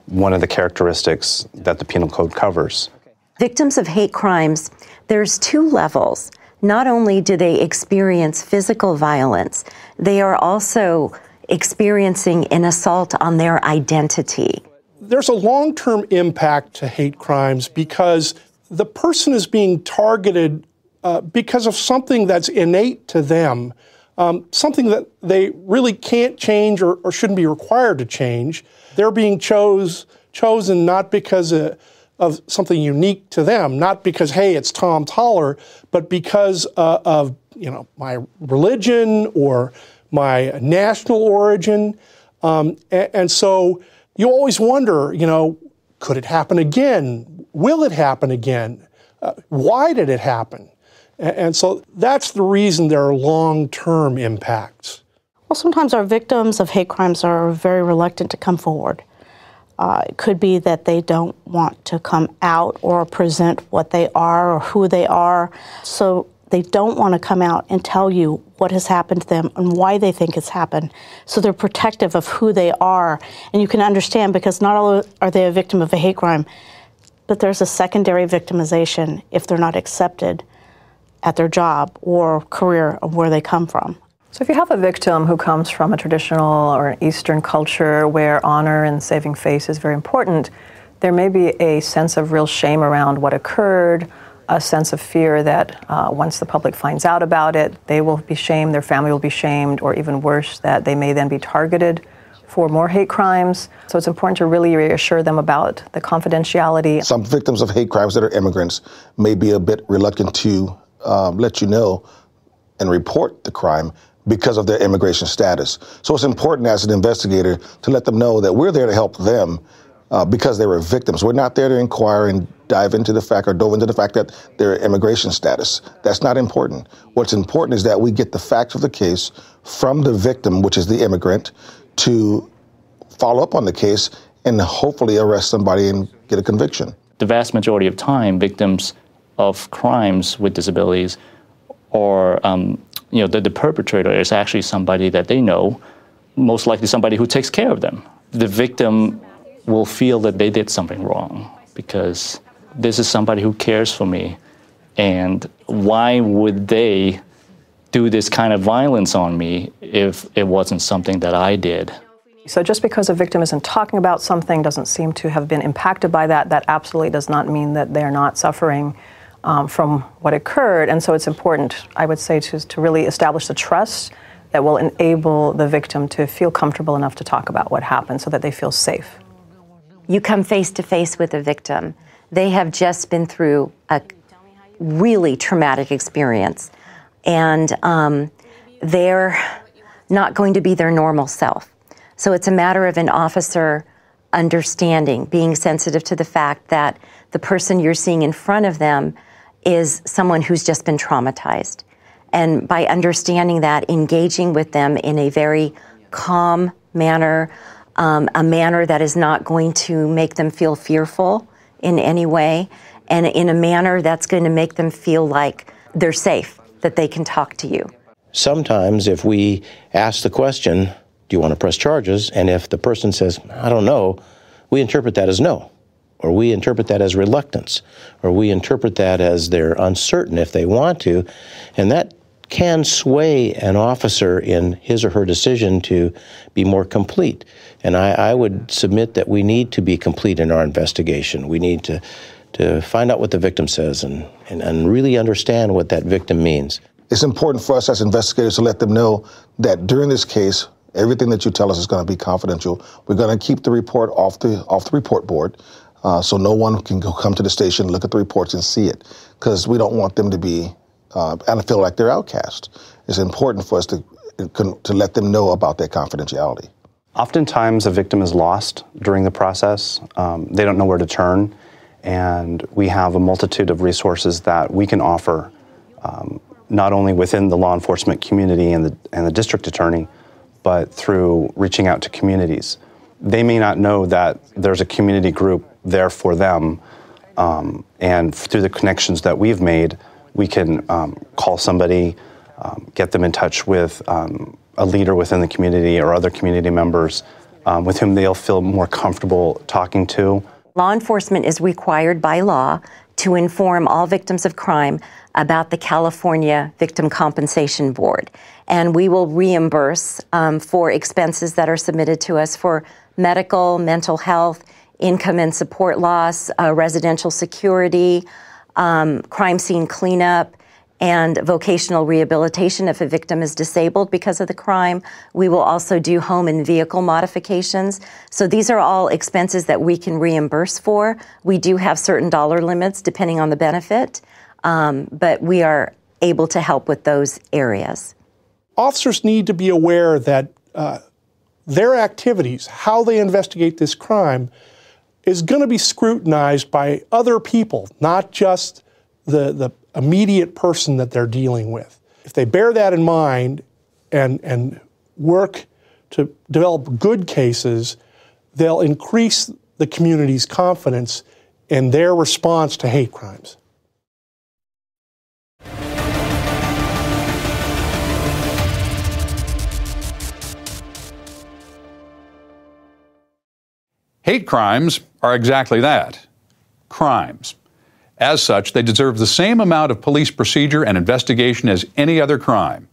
one of the characteristics that the penal code covers. Victims of hate crimes, there's two levels. Not only do they experience physical violence, they are also experiencing an assault on their identity. There's a long-term impact to hate crimes because the person is being targeted because of something that's innate to them, something that they really can't change or shouldn't be required to change. They're being chosen not because of something unique to them, not because, hey, it's Tom Toller, but because of my religion or my national origin. And so you always wonder, could it happen again? Will it happen again? Why did it happen? And so that's the reason there are long-term impacts. Well, sometimes our victims of hate crimes are very reluctant to come forward. It could be that they don't want to come out or present what they are or who they are. So they don't want to come out and tell you what has happened to them and why they think it's happened. So they're protective of who they are. And you can understand, because not only are they a victim of a hate crime, but there's a secondary victimization if they're not accepted at their job or career of where they come from. So if you have a victim who comes from a traditional or an Eastern culture where honor and saving face is very important, there may be a sense of real shame around what occurred, a sense of fear that once the public finds out about it, they will be shamed, their family will be shamed, or even worse, that they may then be targeted for more hate crimes. So it's important to really reassure them about the confidentiality. Some victims of hate crimes that are immigrants may be a bit reluctant to let you know and report the crime because of their immigration status. So it's important as an investigator to let them know that we're there to help them because they were victims. We're not there to inquire and dove into the fact that their immigration status. That's not important. What's important is that we get the facts of the case from the victim, which is the immigrant, to follow up on the case and hopefully arrest somebody and get a conviction. The vast majority of time, victims of crimes with disabilities or the perpetrator is actually somebody that they know, most likely somebody who takes care of them. The victim will feel that they did something wrong because this is somebody who cares for me, and why would they do this kind of violence on me if it wasn't something that I did? So just because a victim isn't talking about something, doesn't seem to have been impacted by that, that absolutely does not mean that they're not suffering from what occurred. And so it's important, I would say, to really establish the trust that will enable the victim to feel comfortable enough to talk about what happened so that they feel safe. You come face to face with a victim. They have just been through a really traumatic experience, and they're not going to be their normal self. So it's a matter of an officer understanding, being sensitive to the fact that the person you're seeing in front of them is someone who's just been traumatized. And by understanding that, engaging with them in a very calm manner, a manner that is not going to make them feel fearful in any way, and in a manner that's going to make them feel like they're safe, that they can talk to you. Sometimes if we ask the question, do you want to press charges? And if the person says, I don't know, we interpret that as no, or we interpret that as reluctance, or we interpret that as they're uncertain if they want to, and that can sway an officer in his or her decision to be more complete. And I would submit that we need to be complete in our investigation. We need to find out what the victim says and really understand what that victim means. It's important for us as investigators to let them know that during this case, everything that you tell us is going to be confidential. We're going to keep the report off the report board, so no one can come to the station, look at the reports and see it, because we don't want them to be and feel like they're outcast. It's important for us to let them know about their confidentiality. Oftentimes a victim is lost during the process. They don't know where to turn, and we have a multitude of resources that we can offer, not only within the law enforcement community and the district attorney, but through reaching out to communities. They may not know that there's a community group there for them, and through the connections that we've made, we can call somebody, get them in touch with a leader within the community or other community members with whom they'll feel more comfortable talking to. Law enforcement is required by law to inform all victims of crime about the California Victim Compensation Board. And we will reimburse for expenses that are submitted to us for medical, mental health, income and support loss, residential security, crime scene cleanup, and vocational rehabilitation if a victim is disabled because of the crime. We will also do home and vehicle modifications. So these are all expenses that we can reimburse for. We do have certain dollar limits depending on the benefit, but we are able to help with those areas. Officers need to be aware that their activities, how they investigate this crime, is going to be scrutinized by other people, not just the immediate person that they're dealing with. If they bear that in mind and work to develop good cases, they'll increase the community's confidence in their response to hate crimes. Hate crimes are exactly that, crimes. As such, they deserve the same amount of police procedure and investigation as any other crime.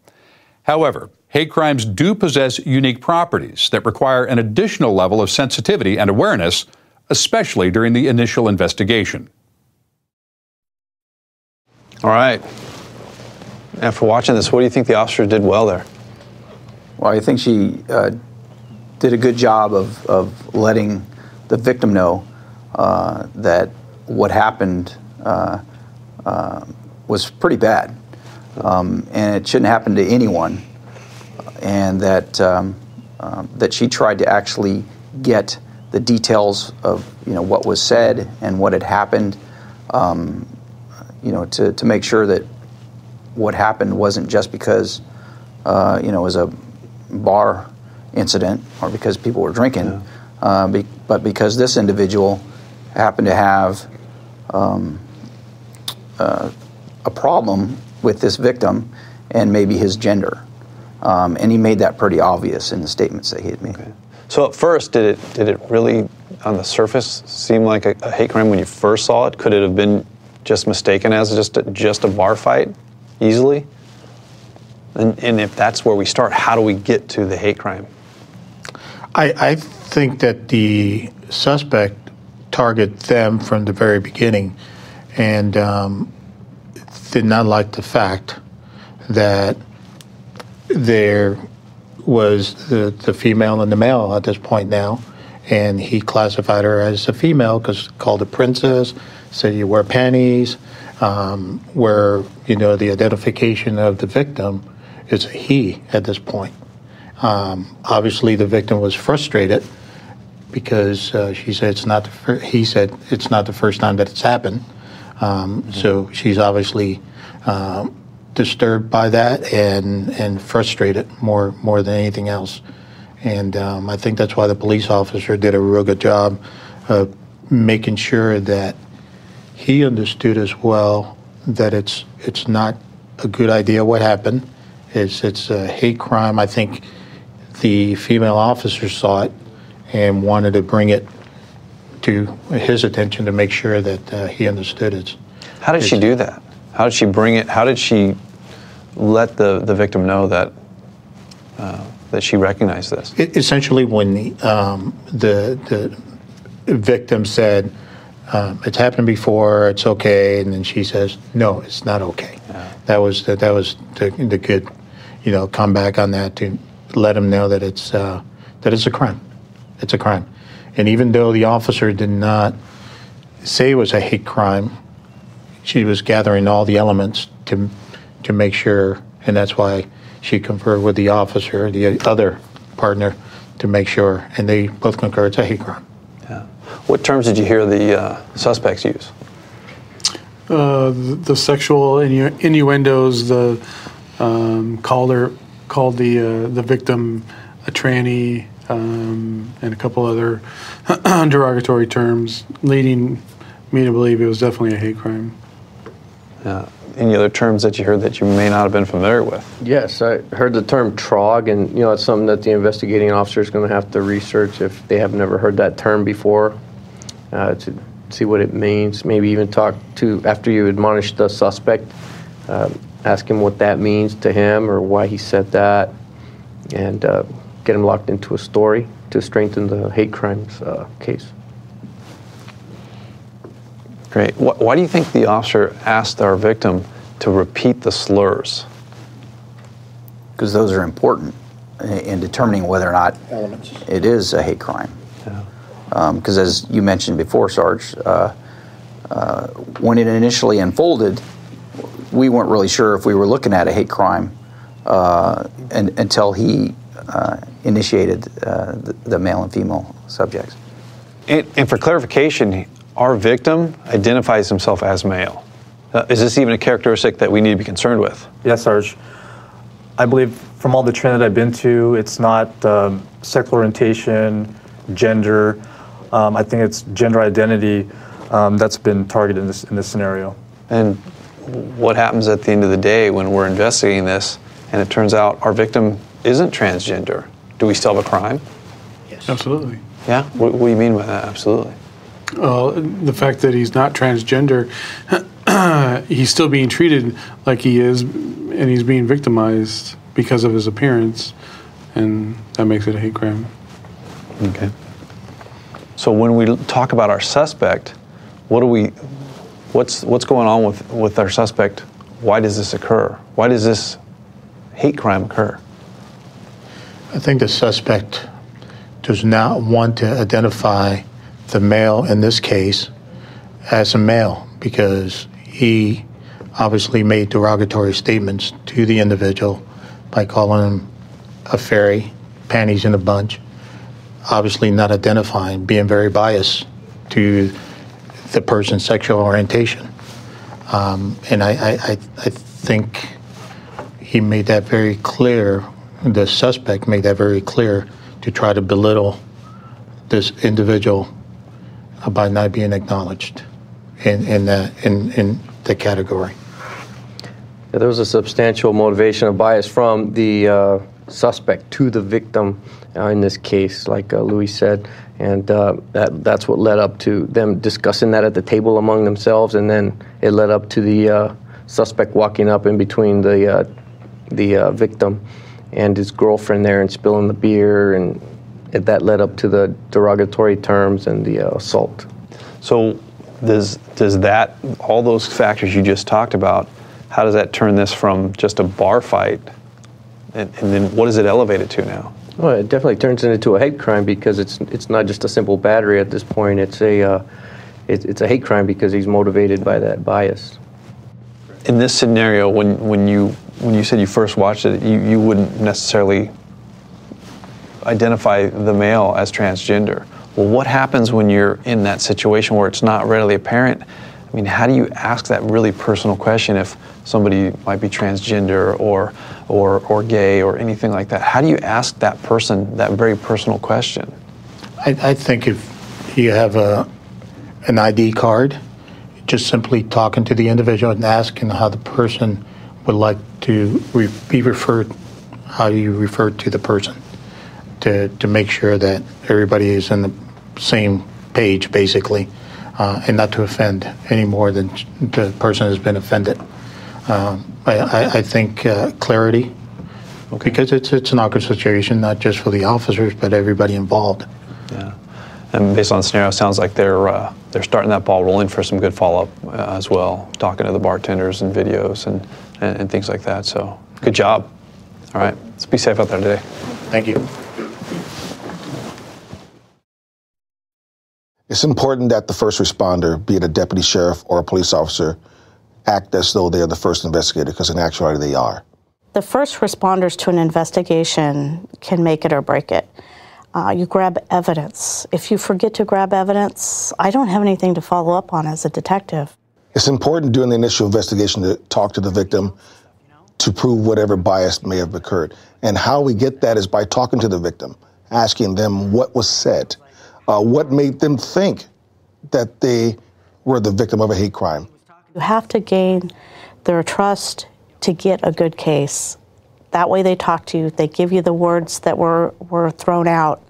However, hate crimes do possess unique properties that require an additional level of sensitivity and awareness, especially during the initial investigation. All right. After watching this, what do you think the officer did well there? Well, I think she did a good job of letting the victim know that what happened was pretty bad, and it shouldn't happen to anyone, and that that she tried to actually get the details of what was said and what had happened, to make sure that what happened wasn't just because it was a bar incident or because people were drinking, but because this individual happened to have a problem with this victim and maybe his gender. And he made that pretty obvious in the statements that he had made. Okay. So at first, did it really, on the surface, seem like a hate crime when you first saw it? Could it have been just mistaken as just a bar fight easily? And if that's where we start, how do we get to the hate crime? I think that the suspect targeted them from the very beginning and did not like the fact that there was the female and the male at this point now, and he classified her as a female because called her princess, said you wear panties, where the identification of the victim is a he at this point. Obviously, the victim was frustrated because she said he said it's not the first time that it's happened. So she's obviously disturbed by that and frustrated more than anything else. And I think that's why the police officer did a real good job of making sure that he understood as well that it's not a good idea what happened. It's a hate crime. I think the female officer saw it and wanted to bring it to his attention to make sure that he understood it. How did she do that? How did she bring it? How did she let the victim know that that she recognized this? Essentially, when the victim said, "It's happened before. It's okay," and then she says, "No, it's not okay." Yeah. That was the good, comeback on that to let him know that it's a crime. It's a crime, and even though the officer did not say it was a hate crime, she was gathering all the elements to make sure, and that's why she conferred with the officer, the other partner, to make sure, and they both concur it's a hate crime. Yeah. What terms did you hear the suspects use? The sexual innuendos. The called the victim a tranny, and a couple other derogatory terms, leading me to believe it was definitely a hate crime. Yeah. Any other terms that you heard that you may not have been familiar with? Yes, I heard the term trog, and it's something that the investigating officer is going to have to research if they have never heard that term before. to see what it means. Maybe even talk to, after you admonish the suspect, ask him what that means to him or why he said that, and get him locked into a story to strengthen the hate crimes case. Great. Why do you think the officer asked our victim to repeat the slurs? Because those are important in determining whether or not it is a hate crime. Because as you mentioned before, Sarge, when it initially unfolded, we weren't really sure if we were looking at a hate crime until he initiated the male and female subjects. And for clarification, our victim identifies himself as male. Is this even a characteristic that we need to be concerned with? Yes, Sarge. I believe from all the training that I've been to, it's not sexual orientation, gender. I think it's gender identity that's been targeted in this scenario. And what happens at the end of the day when we're investigating this and it turns out our victim isn't transgender? Do we still have a crime? Yes. Absolutely. Yeah? What do you mean by that? Absolutely. The fact that he's not transgender, he's still being treated like he is, and he's being victimized because of his appearance, and that makes it a hate crime. Okay. So when we talk about our suspect, what's going on with our suspect? Why does this occur? Why does this hate crime occur? I think the suspect does not want to identify the male in this case as a male because he obviously made derogatory statements to the individual by calling him a fairy, panties in a bunch, obviously not identifying, being very biased to the person's sexual orientation. And I think he made that very clear, the suspect made that very clear to try to belittle this individual by not being acknowledged in the category. Yeah, there was a substantial motivation of bias from the suspect to the victim in this case, like Louis said, and that's what led up to them discussing that at the table among themselves, and then it led up to the suspect walking up in between the victim and his girlfriend there and spilling the beer, and that led up to the derogatory terms and the assault. So does that, all those factors you just talked about, how does that turn this from just a bar fight, and then what does it elevate it to now? Well, it definitely turns it into a hate crime because it's not just a simple battery at this point. It's a hate crime because he's motivated by that bias. In this scenario, when you said you first watched it, you wouldn't necessarily identify the male as transgender. Well, what happens when you're in that situation where it's not readily apparent? I mean, how do you ask that really personal question if somebody might be transgender or gay or anything like that? How do you ask that person that very personal question? I think if you have an ID card, just simply talking to the individual and asking how the person would like to be referred, how you refer to the person, to make sure that everybody is on the same page, basically, and not to offend any more than the person has been offended. I think clarity, because it's an awkward situation, not just for the officers, but everybody involved. Yeah, and based on the scenario, it sounds like they're starting that ball rolling for some good follow-up as well, talking to the bartenders and videos and things like that. So good job. All right, let's be safe out there today. Thank you. It's important that the first responder, be it a deputy sheriff or a police officer, act as though they're the first investigator, because in actuality they are. The first responders to an investigation can make it or break it. You grab evidence. If you forget to grab evidence, I don't have anything to follow up on as a detective. It's important during the initial investigation to talk to the victim to prove whatever bias may have occurred. And how we get that is by talking to the victim, asking them what was said, what made them think that they were the victim of a hate crime. You have to gain their trust to get a good case. That way they talk to you, they give you the words that were thrown out,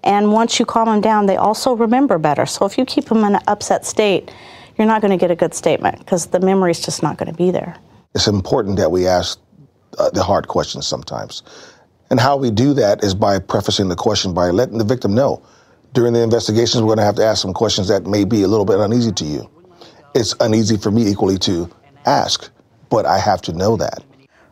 And once you calm them down, they also remember better. So if you keep them in an upset state, you're not going to get a good statement because the memory is just not going to be there. It's important that we ask the hard questions sometimes. And how we do that is by prefacing the question by letting the victim know. During the investigations, we're going to have to ask some questions that may be a little bit uneasy to you. It's uneasy for me equally to ask, but I have to know that.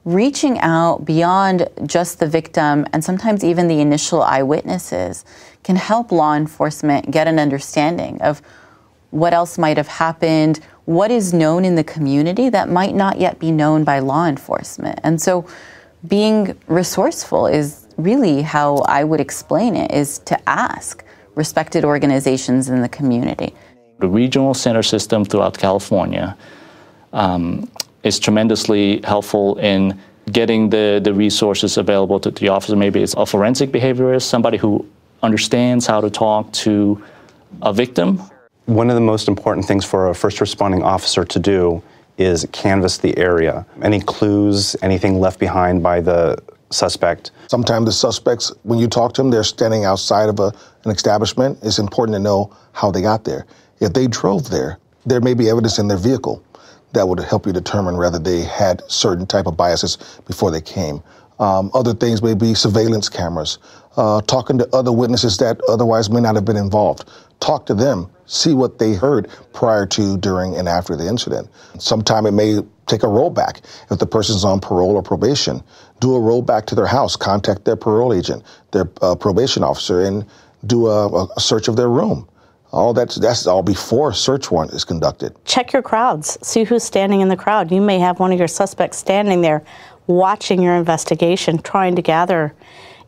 Reaching out beyond just the victim and sometimes even the initial eyewitnesses can help law enforcement get an understanding of what else might have happened, what is known in the community that might not yet be known by law enforcement. And so being resourceful is really how I would explain it, is to ask respected organizations in the community. The regional center system throughout California is tremendously helpful in getting the resources available to the officer. Maybe it's a forensic behaviorist, somebody who understands how to talk to a victim. One of the most important things for a first responding officer to do is canvass the area. Any clues, anything left behind by the suspect? Sometimes the suspects, when you talk to them, they're standing outside of an establishment. It's important to know how they got there. If they drove there, there may be evidence in their vehicle that would help you determine whether they had certain type of biases before they came. Other things may be surveillance cameras, talking to other witnesses that otherwise may not have been involved. Talk to them, see what they heard prior to, during, and after the incident. Sometime it may take a rollback. If the person's on parole or probation, do a rollback to their house, contact their parole agent, their probation officer, and do a search of their room. That's all before a search warrant is conducted. Check your crowds. See who's standing in the crowd. You may have one of your suspects standing there watching your investigation, trying to gather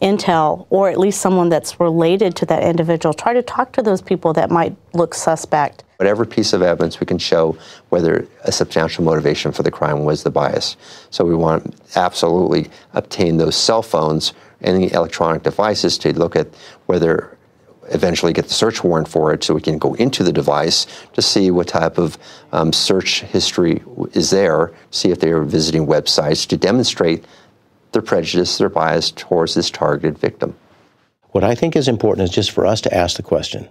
intel, or at least someone that's related to that individual. Try to talk to those people that might look suspect. Whatever piece of evidence we can show whether a substantial motivation for the crime was the bias. So we want to absolutely obtain those cell phones and the electronic devices to look at whether eventually get the search warrant for it so we can go into the device to see what type of search history is there, see if they are visiting websites to demonstrate their prejudice, their bias towards this targeted victim. What I think is important is just for us to ask the question,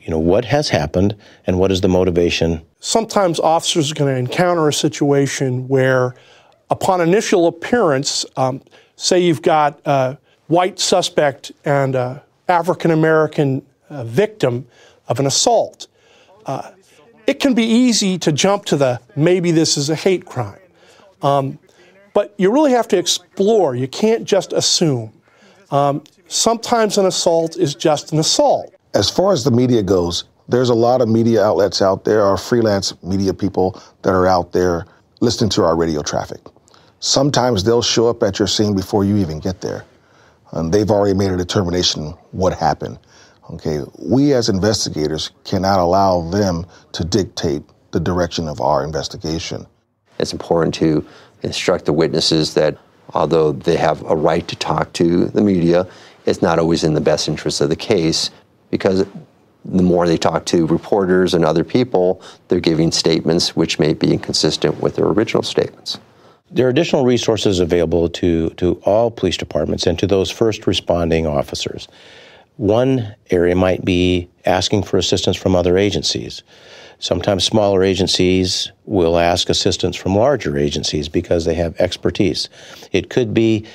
what has happened and what is the motivation? Sometimes officers are going to encounter a situation where upon initial appearance, say you've got a white suspect and a African-American victim of an assault. It can be easy to jump to maybe this is a hate crime. But you really have to explore. You can't just assume. Sometimes an assault is just an assault. As far as the media goes, there's a lot of media outlets out there, or freelance media people that are out there listening to our radio traffic. Sometimes they'll show up at your scene before you even get there. And they've already made a determination what happened. Okay, we as investigators cannot allow them to dictate the direction of our investigation. It's important to instruct the witnesses that although they have a right to talk to the media, it's not always in the best interest of the case, because the more they talk to reporters and other people, they're giving statements which may be inconsistent with their original statements. There are additional resources available to all police departments and to those first responding officers. One area might be asking for assistance from other agencies. Sometimes smaller agencies will ask assistance from larger agencies because they have expertise. It could be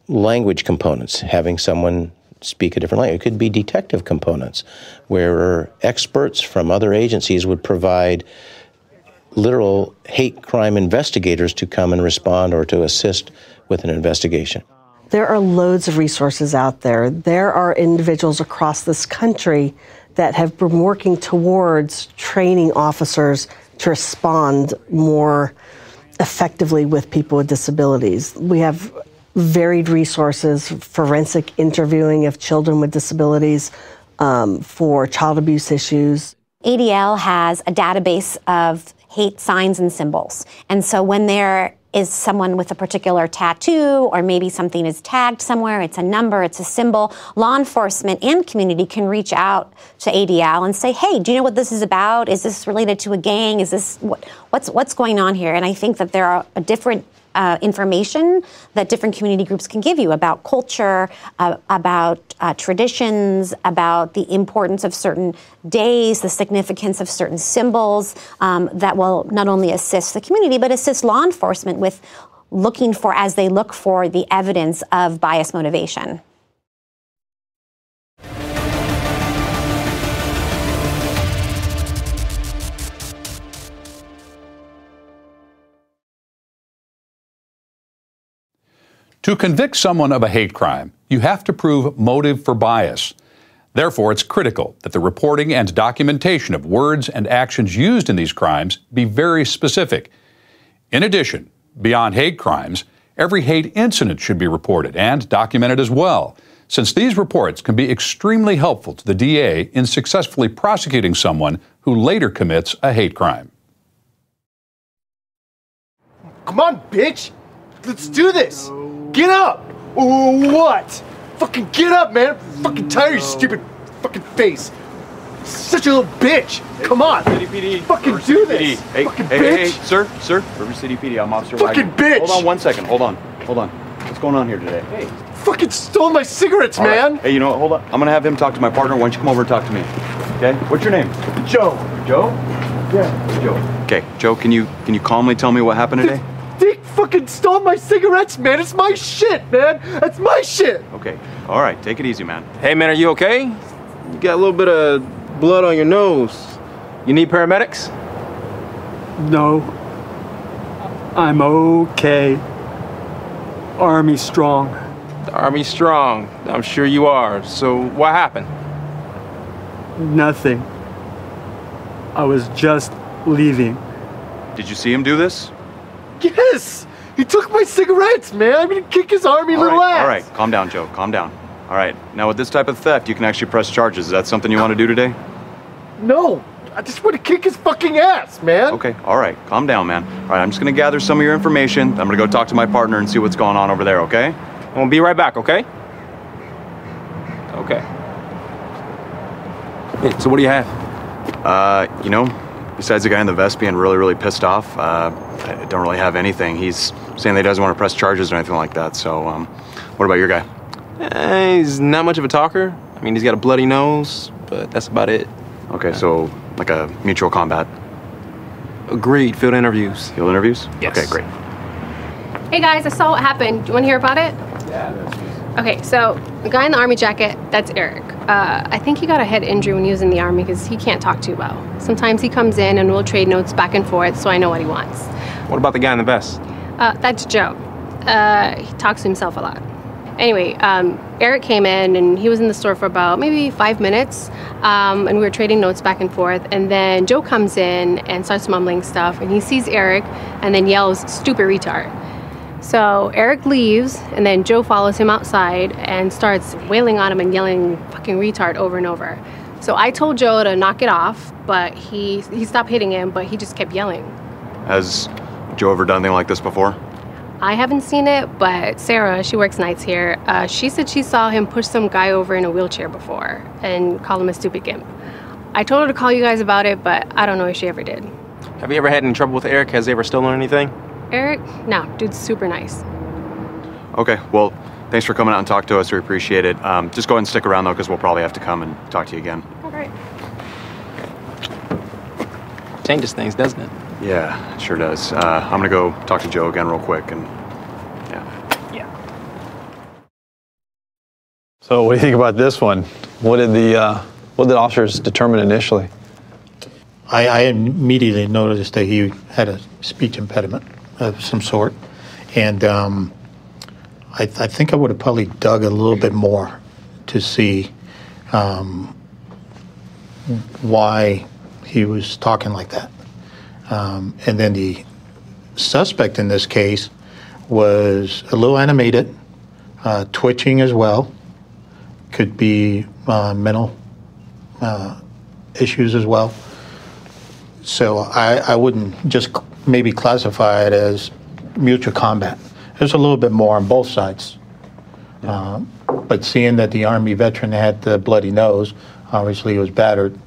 language components, having someone speak a different language. It could be detective components, where experts from other agencies would provide literal hate crime investigators to come and respond or to assist with an investigation. There are loads of resources out there. There are individuals across this country that have been working towards training officers to respond more effectively with people with disabilities. We have varied resources, forensic interviewing of children with disabilities, for child abuse issues. ADL has a database of hate signs and symbols. And so when there is someone with a particular tattoo, or maybe something is tagged somewhere, it's a number, it's a symbol, law enforcement and community can reach out to ADL and say, hey, do you know what this is about? Is this related to a gang? Is this what's going on here? And I think that there are different information that different community groups can give you about culture, about traditions, about the importance of certain days, the significance of certain symbols that will not only assist the community, but assist law enforcement with looking for, as they look for the evidence of bias motivation. To convict someone of a hate crime, you have to prove motive for bias. Therefore, it's critical that the reporting and documentation of words and actions used in these crimes be very specific. In addition, beyond hate crimes, every hate incident should be reported and documented as well, since these reports can be extremely helpful to the DA in successfully prosecuting someone who later commits a hate crime. Come on, bitch! Let's do this! Get up! What? Fucking get up, man! I'm fucking tired of your stupid fucking face! Such a little bitch! Come on! City PD. Fucking do this! Hey, fucking hey, bitch! hey, sir, River City PD, I'm Officer Fucking Wagner. bitch! Hold on 1 second, hold on. What's going on here today? Hey. Fucking stole my cigarettes, All man! right. Hey, you know what, hold on. I'm gonna have him talk to my partner. Why don't you come over and talk to me? Okay? What's your name? Joe. Joe? Yeah. Joe. Okay, Joe, can you calmly tell me what happened today? Dick fucking stole my cigarettes, man! It's my shit, man! That's my shit! Okay, all right, take it easy, man. Hey, man, are you okay? You got a little bit of blood on your nose. You need paramedics? No. I'm okay. Army strong. The Army's strong. I'm sure you are. So what happened? Nothing. I was just leaving. Did you see him do this? Yes! He took my cigarettes, man! I'm gonna kick his army little ass! All right, calm down, Joe, calm down. All right, now with this type of theft, you can actually press charges. Is that something you want to do today? No! I just want to kick his fucking ass, man! Okay, all right, calm down, man. All right, I'm just gonna gather some of your information. I'm gonna go talk to my partner and see what's going on over there, okay? I'm gonna be right back, okay? Okay. Hey, so what do you have? You know, besides the guy in the vest being really, really pissed off, I don't really have anything. He's saying that he doesn't want to press charges or anything like that, so, what about your guy? He's not much of a talker. I mean, he's got a bloody nose, but that's about it. Okay, so, like a mutual combat? Agreed, field interviews. Field interviews? Yes. Okay, great. Hey guys, I saw what happened. Do you want to hear about it? Yeah. Okay, so the guy in the army jacket, that's Eric. I think he got a head injury when he was in the army because he can't talk too well. Sometimes he comes in and we'll trade notes back and forth so I know what he wants. What about the guy in the vest? That's Joe. He talks to himself a lot. Anyway, Eric came in and he was in the store for about maybe 5 minutes, and we were trading notes back and forth, and then Joe comes in and starts mumbling stuff, and he sees Eric and then yells, "Stupid retard." So Eric leaves, and then Joe follows him outside and starts wailing on him and yelling "fucking retard" over and over. So I told Joe to knock it off, but he stopped hitting him, but he just kept yelling. Has Joe ever done anything like this before? I haven't seen it, but Sarah, she works nights here, she said she saw him push some guy over in a wheelchair before and call him a stupid gimp. I told her to call you guys about it, but I don't know if she ever did. Have you ever had any trouble with Eric? Has he ever stolen anything? Eric? No, dude's super nice. Okay, well, thanks for coming out and talking to us. We appreciate it. Just go ahead and stick around, though, because we'll probably have to come and talk to you again. All right. Changes things, doesn't it? Yeah, it sure does. I'm going to go talk to Joe again real quick, and So what do you think about this one? What did officers determine initially? I immediately noticed that he had a speech impediment of some sort, and I think I would have probably dug a little bit more to see why he was talking like that. And then the suspect in this case was a little animated, twitching as well. Could be mental issues as well. So I wouldn't just maybe classify it as mutual combat. There's a little bit more on both sides. But seeing that the Army veteran had the bloody nose, obviously he was battered.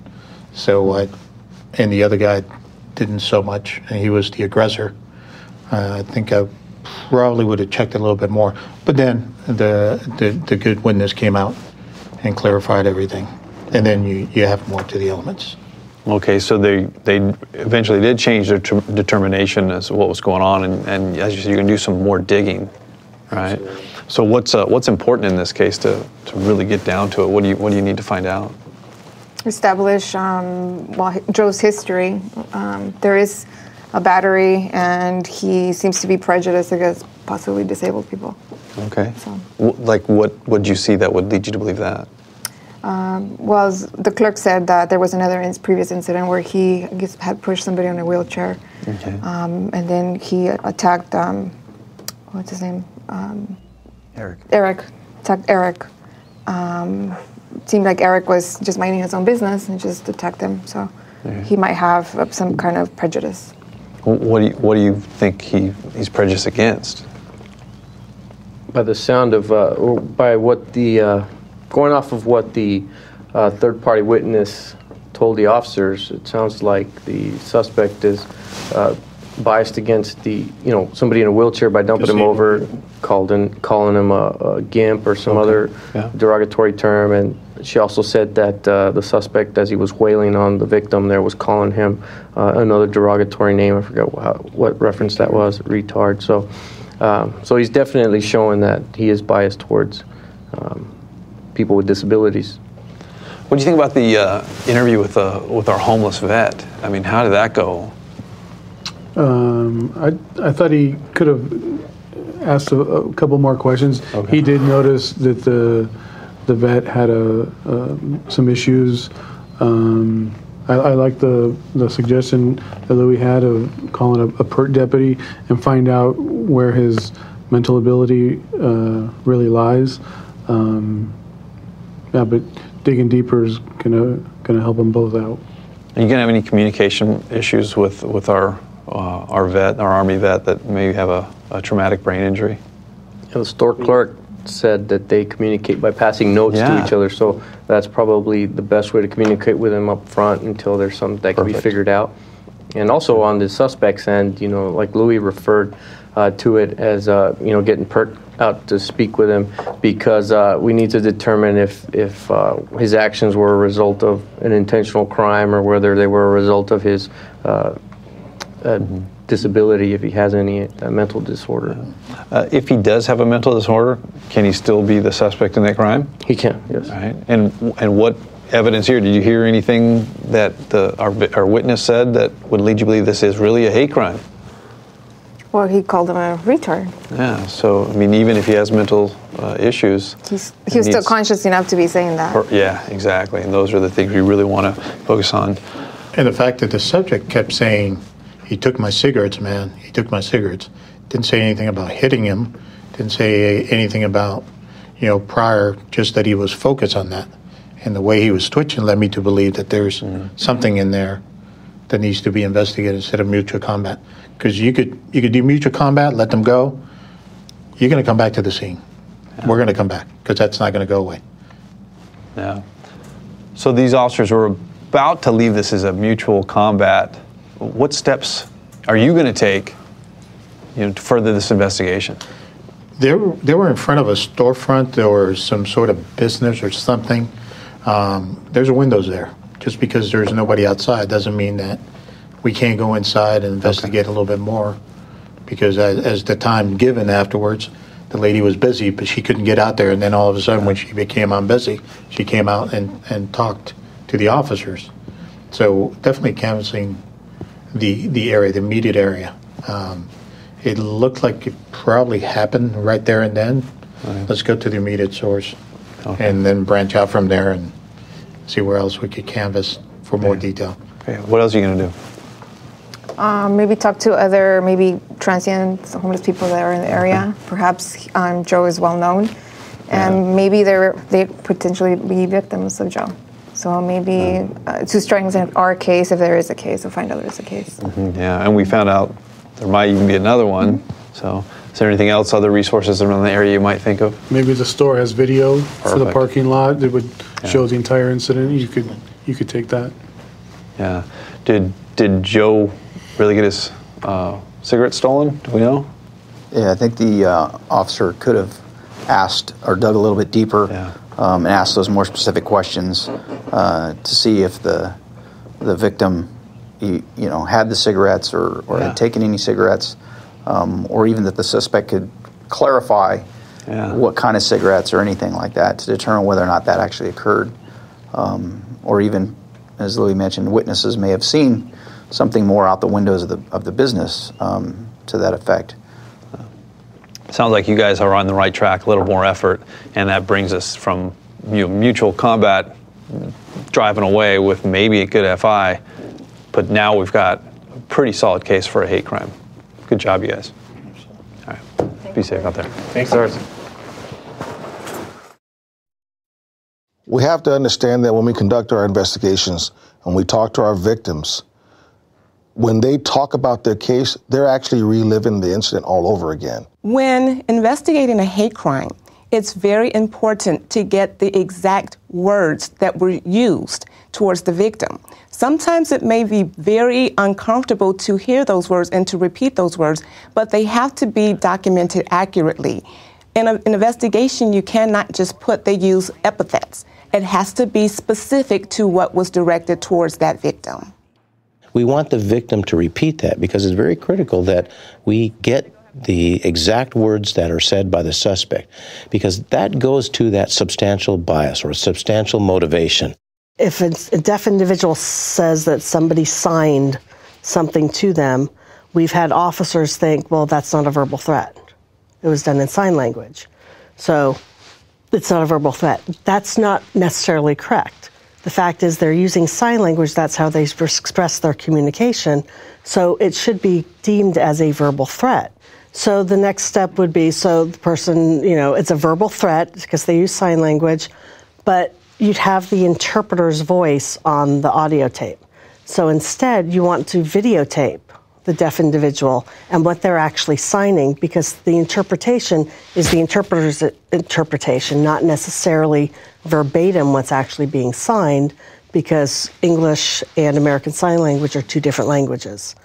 So and the other guy didn't so much, and he was the aggressor. I think I probably would have checked a little bit more. But then the good witness came out and clarified everything. And then you have more to the elements. Okay, so they eventually did change their determination as to what was going on, and as you said, you're going to do some more digging, right? Absolutely. So what's important in this case to really get down to it? What do you need to find out? Establish Joe's history. There is a battery, and he seems to be prejudiced against possibly disabled people. Okay. So. Like what would you see that would lead you to believe that? Well, the clerk said that there was another previous incident where he had pushed somebody in a wheelchair. Okay. And then he attacked, what's his name? Eric. Attacked Eric. Seemed like Eric was just minding his own business and just attacked him. So he might have some kind of prejudice. What do you think he's prejudiced against? By the sound of, or by what the, going off of what the third-party witness told the officers, it sounds like the suspect is biased against somebody in a wheelchair by dumping him over, calling him a gimp or some other derogatory term. And she also said that the suspect, as he was wailing on the victim there, was calling him another derogatory name. I forgot what reference that was, retard. So he's definitely showing that he is biased towards people with disabilities. What do you think about the interview with our homeless vet? I mean, how did that go? I thought he could have asked a couple more questions. Okay. He did notice that the vet had some issues. I like the suggestion that Louis had of calling a PERT deputy and find out where his mental ability really lies. But digging deeper is gonna help them both out. Are you gonna have any communication issues with our vet, our Army vet, that maybe have a traumatic brain injury? Yeah, the store clerk said that they communicate by passing notes to each other, so that's probably the best way to communicate with them up front until there's something that can be figured out. And also on the suspect's end, like Louis referred to it as getting PERT out to speak with him, because we need to determine if his actions were a result of an intentional crime or whether they were a result of his disability, if he has any mental disorder. If he does have a mental disorder, can he still be the suspect in that crime? He can, yes. Right. And what evidence here? Did you hear anything that our witness said that would lead you to believe this is really a hate crime? Well, he called him a retard. Yeah, so, I mean, even if he has mental issues... He was still conscious enough to be saying that. Yeah, exactly, and those are the things we really want to focus on. And the fact that the subject kept saying, he took my cigarettes, man, he took my cigarettes. Didn't say anything about hitting him, didn't say anything about, prior, just that he was focused on that. And the way he was twitching led me to believe that there's something in there that needs to be investigated instead of mutual combat. Because you could do mutual combat, let them go. You're going to come back to the scene. Yeah. We're going to come back because that's not going to go away. Yeah. So these officers were about to leave this as a mutual combat. What steps are you going to take, to further this investigation? They were in front of a storefront or some sort of business or something. There's windows there. Just because there's nobody outside doesn't mean that we can't go inside and investigate a little bit more, because as the time given afterwards, the lady was busy, but she couldn't get out there. And then all of a sudden, when she became busy, she came out and talked to the officers. So definitely canvassing the area, the immediate area. It looked like it probably happened right there and then. Right. Let's go to the immediate source and then branch out from there and see where else we could canvass for more detail. Okay. What else are you going to do? Maybe talk to other transient homeless people that are in the area. Perhaps Joe is well known, and maybe they potentially be victims of Joe. So maybe to strengthen our case, if there is a case, or find out there's a case. Mm-hmm. Yeah, and we found out there might even be another one. So is there anything else, other resources around the area you might think of? Maybe the store has video for the parking lot that would show the entire incident. You could take that. Yeah. Did Joe really get his cigarette stolen? Do we know? Yeah, I think the officer could have asked or dug a little bit deeper and asked those more specific questions to see if the victim, had the cigarettes or had taken any cigarettes, or even that the suspect could clarify what kind of cigarettes or anything like that to determine whether or not that actually occurred. Or even, as Louis mentioned, witnesses may have seen something more out the windows of the business to that effect. Sounds like you guys are on the right track, a little more effort, and that brings us from mutual combat, driving away with maybe a good FI, but now we've got a pretty solid case for a hate crime. Good job, you guys. All right, be safe out there. Thanks, Lars. We have to understand that when we conduct our investigations and we talk to our victims, when they talk about their case, they're actually reliving the incident all over again. When investigating a hate crime, it's very important to get the exact words that were used towards the victim. Sometimes it may be very uncomfortable to hear those words and to repeat those words, but they have to be documented accurately. In an investigation, you cannot just they use epithets. It has to be specific to what was directed towards that victim. We want the victim to repeat that because it's very critical that we get the exact words that are said by the suspect, because that goes to that substantial bias or substantial motivation. If a deaf individual says that somebody signed something to them, we've had officers think, well, that's not a verbal threat. It was done in sign language. So it's not a verbal threat. That's not necessarily correct. The fact is they're using sign language. That's how they express their communication. So it should be deemed as a verbal threat. So the next step would be, so the person, it's a verbal threat because they use sign language, but you'd have the interpreter's voice on the audio tape. So instead, you want to videotape the deaf individual and what they're actually signing, because the interpretation is the interpreter's interpretation, not necessarily verbatim what's actually being signed, because English and American Sign Language are two different languages.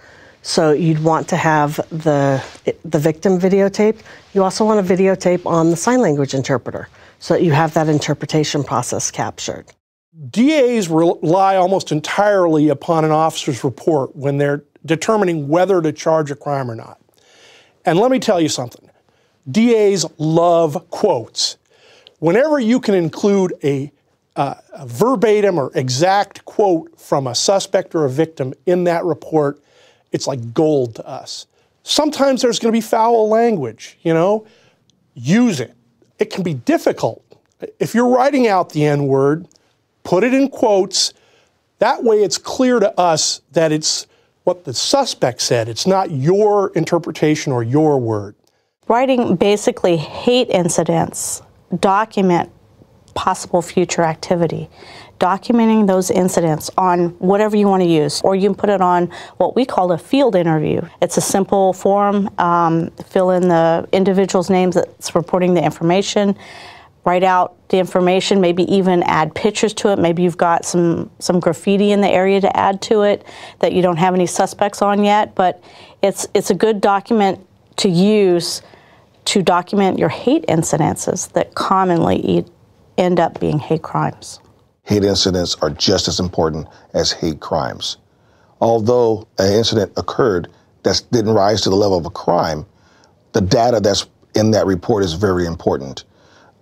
So you'd want to have the victim videotaped. You also want to videotape on the sign language interpreter so that you have that interpretation process captured. DAs rely almost entirely upon an officer's report when they're determining whether to charge a crime or not. And let me tell you something. DAs love quotes. Whenever you can include a verbatim or exact quote from a suspect or a victim in that report, it's like gold to us. Sometimes there's going to be foul language, use it. It can be difficult. If you're writing out the N-word, put it in quotes. That way it's clear to us that it's what the suspect said. It's not your interpretation or your word. Writing basically hate incidents document possible future activity. Documenting those incidents on whatever you want to use, or you can put it on what we call a field interview. It's a simple form, fill in the individual's names that's reporting the information, write out the information, maybe even add pictures to it. Maybe you've got some graffiti in the area to add to it that you don't have any suspects on yet, but it's a good document to use to document your hate incidences that commonly end up being hate crimes. Hate incidents are just as important as hate crimes. Although an incident occurred that didn't rise to the level of a crime, the data that's in that report is very important.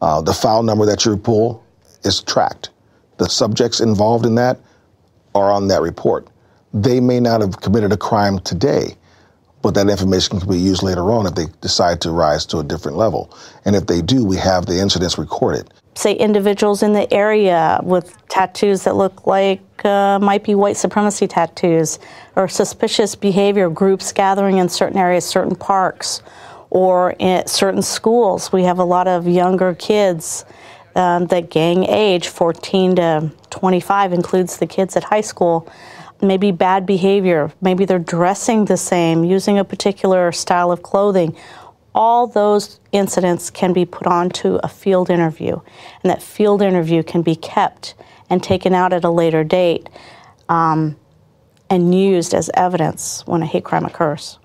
The file number that you pull is tracked. The subjects involved in that are on that report. They may not have committed a crime today, but that information can be used later on if they decide to rise to a different level. And if they do, we have the incidents recorded. Say individuals in the area with tattoos that look like might be white supremacy tattoos, or suspicious behavior, groups gathering in certain areas, certain parks, or in certain schools. We have a lot of younger kids that gang age, 14 to 25, includes the kids at high school. Maybe bad behavior, maybe they're dressing the same, using a particular style of clothing. All those incidents can be put onto a field interview, and that field interview can be kept and taken out at a later date and used as evidence when a hate crime occurs.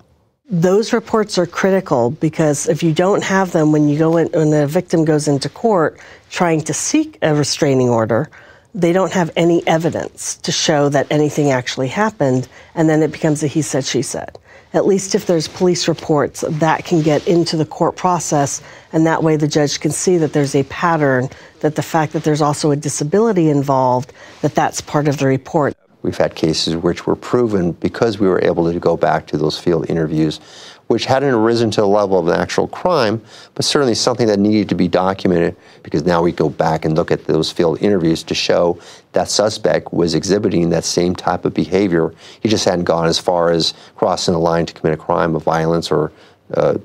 those reports are critical because if you don't have them when the victim goes into court trying to seek a restraining order, they don't have any evidence to show that anything actually happened, and then it becomes a he said, she said. At least if there's police reports, that can get into the court process, and that way the judge can see that there's a pattern, that the fact that there's also a disability involved, that's part of the report. We've had cases which were proven because we were able to go back to those field interviews, which hadn't arisen to the level of an actual crime, but certainly something that needed to be documented, because now we go back and look at those field interviews to show that suspect was exhibiting that same type of behavior. He just hadn't gone as far as crossing the line to commit a crime of violence or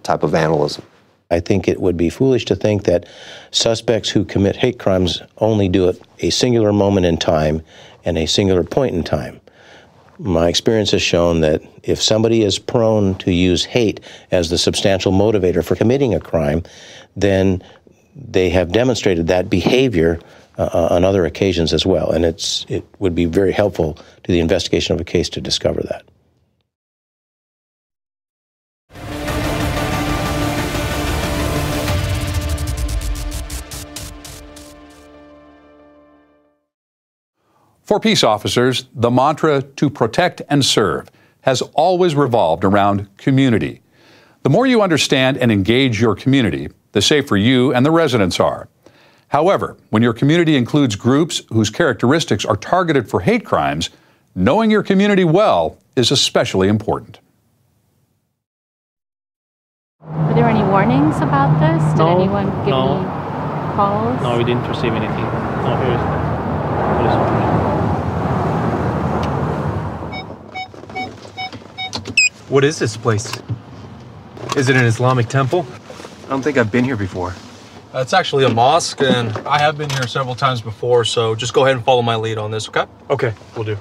type of vandalism. I think it would be foolish to think that suspects who commit hate crimes only do it a singular moment in time and a singular point in time. My experience has shown that if somebody is prone to use hate as the substantial motivator for committing a crime, then they have demonstrated that behavior on other occasions as well. And it would be very helpful to the investigation of a case to discover that. For peace officers, the mantra to protect and serve has always revolved around community. The more you understand and engage your community, the safer you and the residents are. However, when your community includes groups whose characteristics are targeted for hate crimes, knowing your community well is especially important. Were there any warnings about this? Did anyone give any calls? No, we didn't receive anything. No, here's the police warning. What is this place? Is it an Islamic temple? I don't think I've been here before. It's actually a mosque, and I have been here several times before, so just go ahead and follow my lead on this, okay? Okay, we'll do.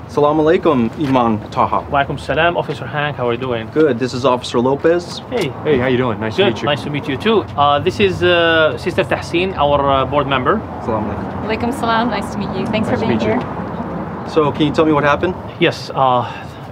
Assalamu alaikum, Imam Taha. Walaikum salam, Officer Hank. How are you doing? Good. This is Officer Lopez. Hey. Hey, how you doing? Nice to meet you. Nice to meet you too. This is Sister Tahseen, our board member. Assalamu alaikum. Alaikum salam. Nice to meet you. Thanks for being here. So, can you tell me what happened? Yes.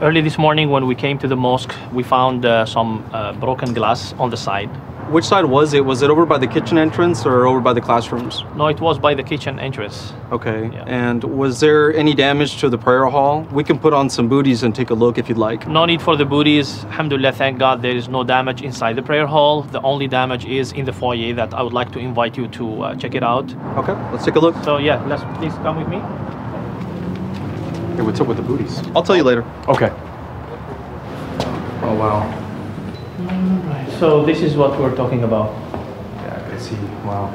Early this morning when we came to the mosque, we found some broken glass on the side. Which side was it? Was it over by the kitchen entrance or over by the classrooms? No, it was by the kitchen entrance. Okay. Yeah. And was there any damage to the prayer hall? We can put on some booties and take a look if you'd like. No need for the booties. Alhamdulillah, thank God, there is no damage inside the prayer hall. The only damage is in the foyer that I would like to invite you to check it out. Okay, let's take a look. So yeah, please come with me. Hey, what's up with the booties? I'll tell you later. Okay. Oh, wow. So this is what we're talking about. Yeah, I see. Wow.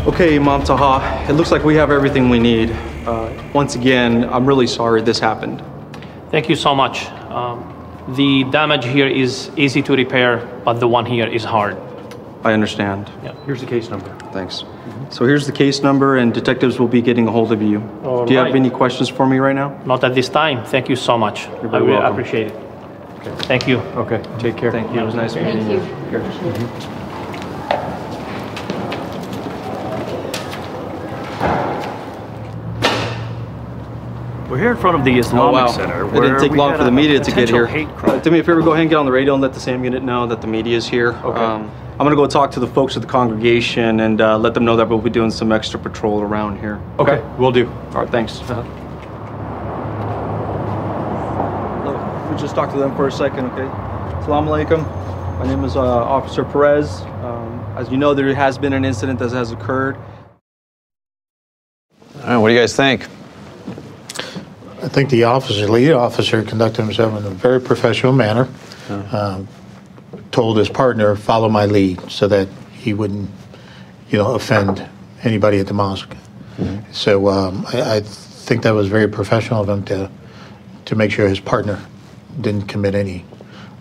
Okay, Imam Taha, it looks like we have everything we need. Once again, I'm really sorry this happened. Thank you so much. The damage here is easy to repair, but the one here is hard. I understand. Yeah. Here's the case number. Thanks. So here's the case number, and detectives will be getting a hold of you. Do you have any questions for me right now? Not at this time. Thank you so much. I really appreciate it. Okay. Thank you. Okay, take care. Thank you. It was nice meeting you. Thank you. We're here in front of the Islamic Center. It didn't take long for the media to get here. Do me a favor, go ahead and get on the radio and let the SAM unit know that the media is here. Okay. I'm going to go talk to the folks at the congregation and let them know that we'll be doing some extra patrol around here. Okay, we'll do. All right, thanks. We'll just talk to them for a second, okay? Assalamu alaikum. My name is Officer Perez. As you know, there has been an incident that has occurred. All right, what do you guys think? I think the lead officer, conducted himself in a very professional manner. Told his partner, follow my lead, so that he wouldn't, offend anybody at the mosque. Mm-hmm. So I think that was very professional of him to make sure his partner didn't commit any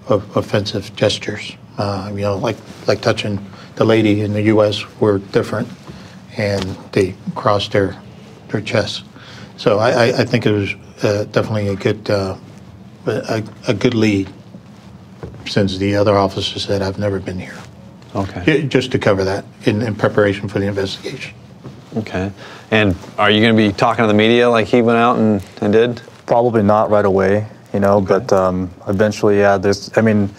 offensive gestures. Like touching the lady in the U.S. were different. and they crossed their chest. So I think it was definitely a good lead, since the other officer said, I've never been here. Okay. Just to cover that in preparation for the investigation. Okay. And are you going to be talking to the media like he went out and did? Probably not right away, but eventually, yeah, during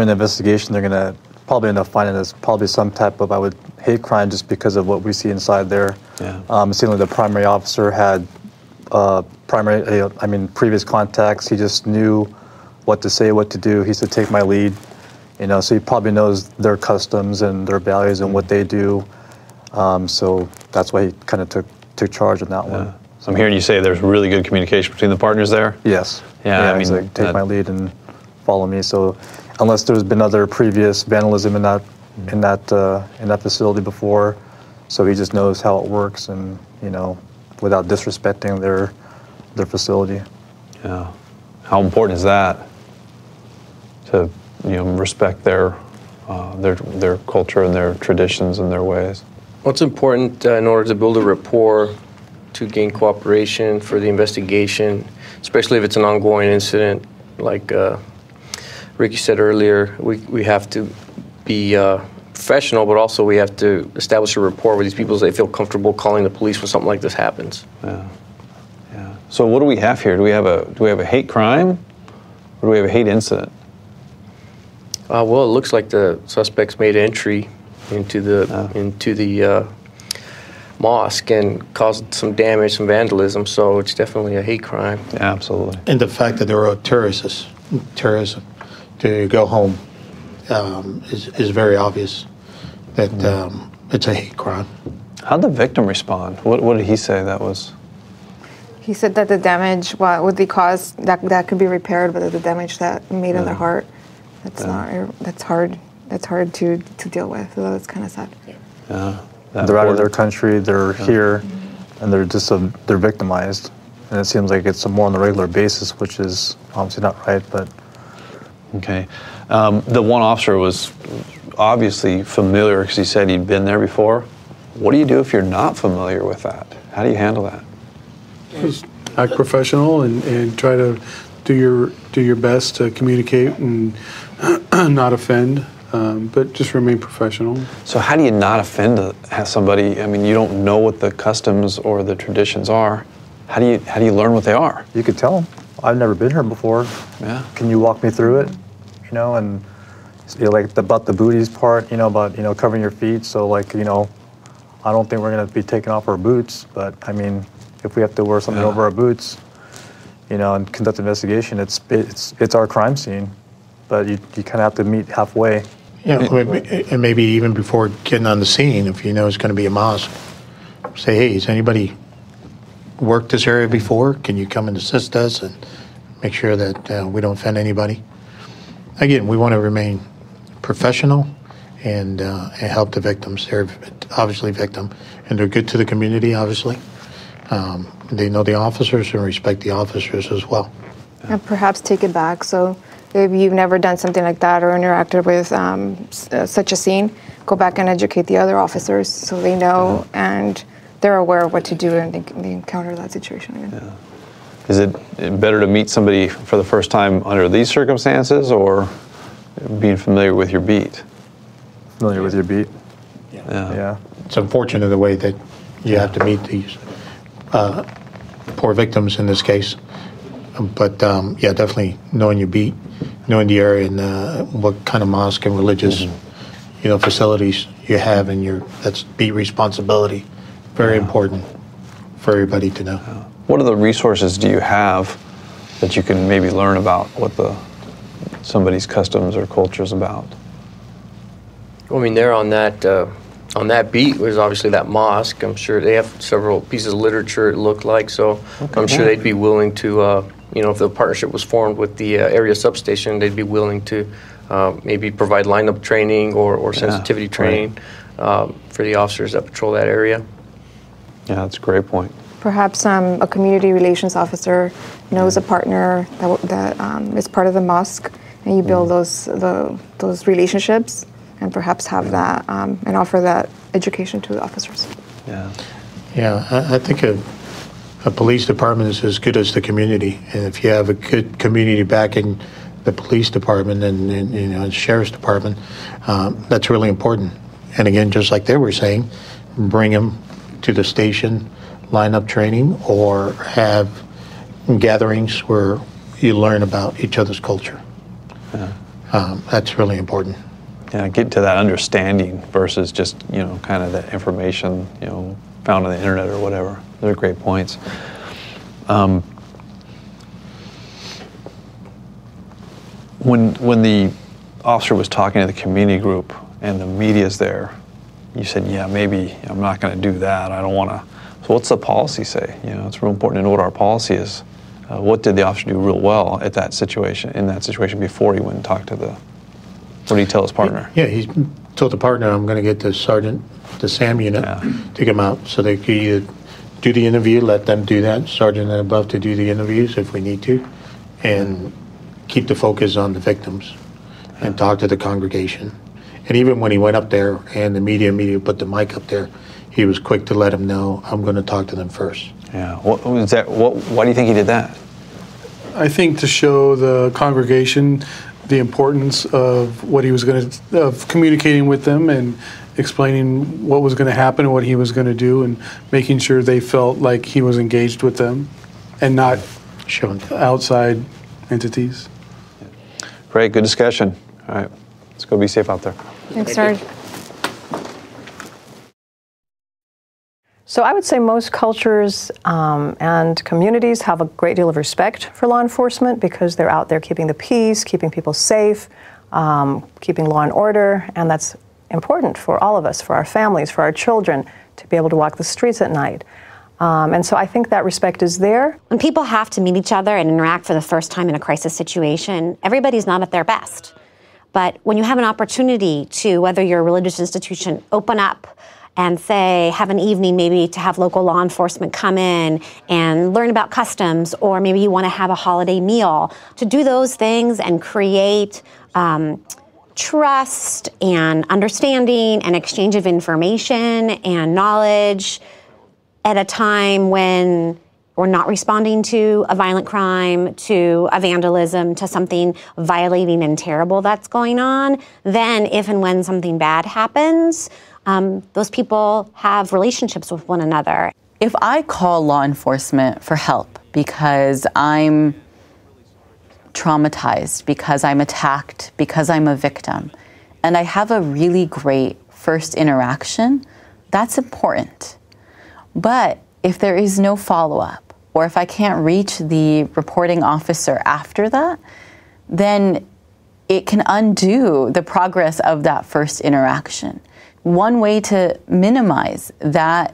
the investigation, they're going to probably end up finding this probably some type of, hate crime, just because of what we see inside there. Yeah. It seemed like the primary officer had previous contacts. He just knew what to say, what to do. He said, take my lead. So he probably knows their customs and their values and what they do. So that's why he kind of took charge on that one. So I'm hearing you say there's really good communication between the partners there? Yes. Yeah, he's like, take my lead and follow me. So unless there's been other previous vandalism in that facility before, so he just knows how it works, and without disrespecting their facility. Yeah. How important is that to respect their culture and their traditions and their ways? Well, it's important in order to build a rapport, to gain cooperation for the investigation, especially if it's an ongoing incident. Like Ricky said earlier, we have to be professional, but also we have to establish a rapport with these people so they feel comfortable calling the police when something like this happens. Yeah. So what do we have here? Do we have a hate crime, or do we have a hate incident? Well, it looks like the suspects made entry into the mosque and caused some damage, some vandalism. So it's definitely a hate crime. Yeah, absolutely. And the fact that there are terrorism to go home is very obvious that it's a hate crime. How'd the victim respond? What did he say that was? He said that the damage, what they caused, that could be repaired, but the damage that made in the heart, that's hard to deal with. So that's kind of sad. Yeah. They're out of their country, they're here, and they're victimized. And it seems like it's more on a regular basis, which is obviously not right, but. Okay. The one officer was obviously familiar because he said he'd been there before. What do you do if you're not familiar with that? How do you handle that? Just act professional and try to do your best to communicate and not offend, but just remain professional. So how do you not offend somebody? I mean, you don't know what the customs or the traditions are. How do you learn what they are? You could tell them, I've never been here before. Yeah. Can you walk me through it? And like about the booties part, about covering your feet. So I don't think we're gonna be taking off our boots, but I mean, if we have to wear something over our boots, and conduct an investigation, it's our crime scene, but you kind of have to meet halfway. Yeah, and maybe even before getting on the scene, if you know it's going to be a mosque, say, hey, has anybody worked this area before? Can you come and assist us and make sure that we don't offend anybody? Again, we want to remain professional and help the victims. They're obviously victim, and they're good to the community, obviously. They know the officers and respect the officers as well. And perhaps take it back. So if you've never done something like that or interacted with such a scene, go back and educate the other officers so they know and they're aware of what to do and they encounter that situation again. Yeah. Is it better to meet somebody for the first time under these circumstances or being familiar with your beat? Familiar with your beat? Yeah. It's unfortunate the way that you have to meet these poor victims in this case. But definitely knowing your beat, knowing the area and what kind of mosque and religious, facilities you have, and that's beat responsibility. Very important for everybody to know. What other resources do you have that you can maybe learn about what somebody's customs or culture is about? I mean, they're on that beat was obviously that mosque. I'm sure they have several pieces of literature, it looked like, so I'm sure they'd be willing to, if the partnership was formed with the area substation, they'd be willing to maybe provide lineup training or sensitivity training for the officers that patrol that area. Yeah, that's a great point. Perhaps a community relations officer knows a partner that is part of the mosque, and you build those relationships, and perhaps have that and offer that education to the officers. Yeah, I think a police department is as good as the community, and if you have a good community backing the police department and the sheriff's department, that's really important. And again, just like they were saying, bring them to the station, line up training, or have gatherings where you learn about each other's culture. That's really important. Yeah, get to that understanding versus just, kind of the information, found on the internet or whatever. Those are great points. When the officer was talking to the community group and the media's there, you said, yeah, maybe I'm not going to do that. I don't want to. So what's the policy say? It's real important to know what our policy is. What did the officer do real well in that situation before he went and talked to what did he tell his partner? He told the partner, I'm going to get the sergeant, the SAM unit, to come out so they could either do the interview, let them do that, sergeant and above to do the interviews if we need to, and keep the focus on the victims and talk to the congregation. And even when he went up there and the media put the mic up there, he was quick to let them know, I'm going to talk to them first. Yeah. What was that? Why do you think he did that? I think to show the congregation the importance of what he was of communicating with them and explaining what was going to happen and what he was going to do, and making sure they felt like he was engaged with them and not showing outside entities. Great, good discussion. All right, let's go be safe out there. Thanks, Sarge. So I would say most cultures and communities have a great deal of respect for law enforcement because they're out there keeping the peace, keeping people safe, keeping law and order, and that's important for all of us, for our families, for our children, to be able to walk the streets at night. And so I think that respect is there. When people have to meet each other and interact for the first time in a crisis situation, everybody's not at their best. But when you have an opportunity to, whether you're a religious institution, open up and say, have an evening maybe to have local law enforcement come in and learn about customs, or maybe you want to have a holiday meal, to do those things and create trust and understanding and exchange of information and knowledge at a time when we're not responding to a violent crime, to a vandalism, to something violating and terrible that's going on, then if and when something bad happens, those people have relationships with one another. If I call law enforcement for help because I'm traumatized, because I'm attacked, because I'm a victim, and I have a really great first interaction, that's important. But if there is no follow-up, or if I can't reach the reporting officer after that, then it can undo the progress of that first interaction. One way to minimize that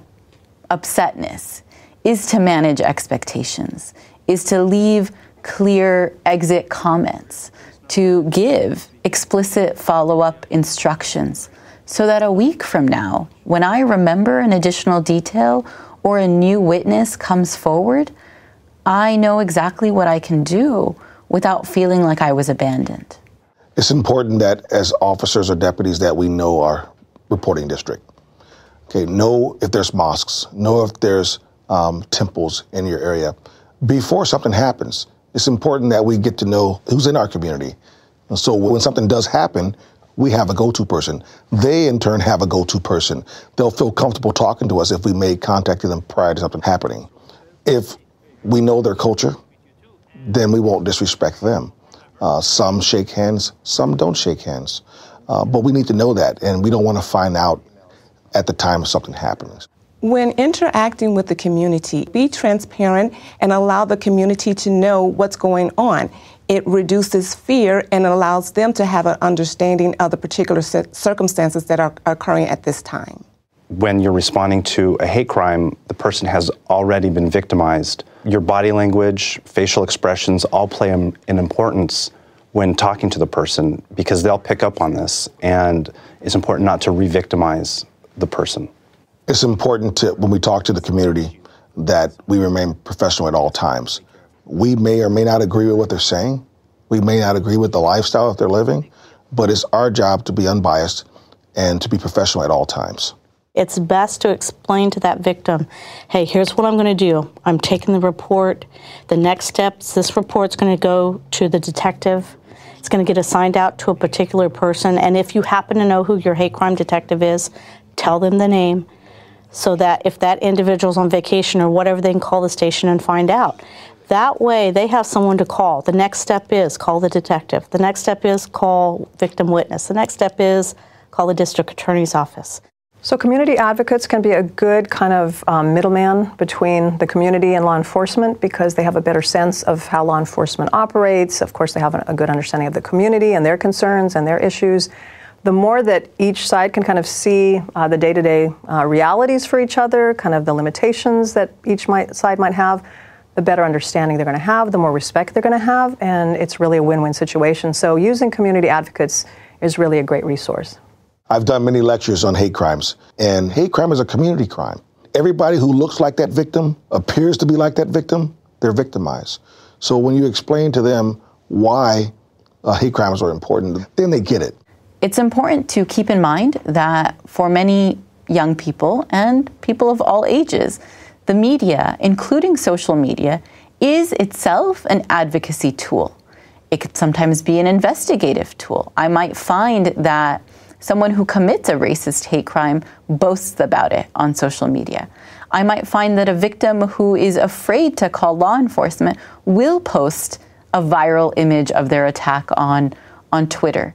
upsetness is to manage expectations, is to leave clear exit comments, to give explicit follow-up instructions, so that a week from now, when I remember an additional detail or a new witness comes forward, I know exactly what I can do without feeling like I was abandoned. It's important that as officers or deputies that we know our reporting district. Okay, know if there's mosques, know if there's temples in your area. Before something happens, it's important that we get to know who's in our community. And so when something does happen, we have a go-to person. They, in turn, have a go-to person. They'll feel comfortable talking to us if we made contact with them prior to something happening. If we know their culture, then we won't disrespect them. Some shake hands, some don't shake hands. But we need to know that, and we don't want to find out at the time something happens. When interacting with the community, be transparent and allow the community to know what's going on. It reduces fear and allows them to have an understanding of the particular circumstances that are occurring at this time. When you're responding to a hate crime, the person has already been victimized. Your body language, facial expressions all play an importance when talking to the person, because they'll pick up on this, and it's important not to re-victimize the person. It's important to, when we talk to the community, that we remain professional at all times. We may or may not agree with what they're saying. We may not agree with the lifestyle that they're living, but it's our job to be unbiased and to be professional at all times. It's best to explain to that victim, hey, here's what I'm going to do. I'm taking the report. The next steps, this report's going to go to the detective. It's going to get assigned out to a particular person. And if you happen to know who your hate crime detective is, tell them the name so that if that individual's on vacation or whatever, they can call the station and find out. That way, they have someone to call. The next step is call the detective. The next step is call victim witness. The next step is call the district attorney's office. So community advocates can be a good kind of middleman between the community and law enforcement because they have a better sense of how law enforcement operates. Of course, they have a good understanding of the community and their concerns and their issues. The more that each side can kind of see the day-to-day realities for each other, kind of the limitations that each side might have, the better understanding they're going to have, the more respect they're going to have, and it's really a win-win situation. So using community advocates is really a great resource. I've done many lectures on hate crimes, and hate crime is a community crime. Everybody who looks like that victim, appears to be like that victim, they're victimized. So when you explain to them why hate crimes are important, then they get it. It's important to keep in mind that for many young people and people of all ages, the media, including social media, is itself an advocacy tool. It could sometimes be an investigative tool. I might find that someone who commits a racist hate crime boasts about it on social media. I might find that a victim who is afraid to call law enforcement will post a viral image of their attack on Twitter.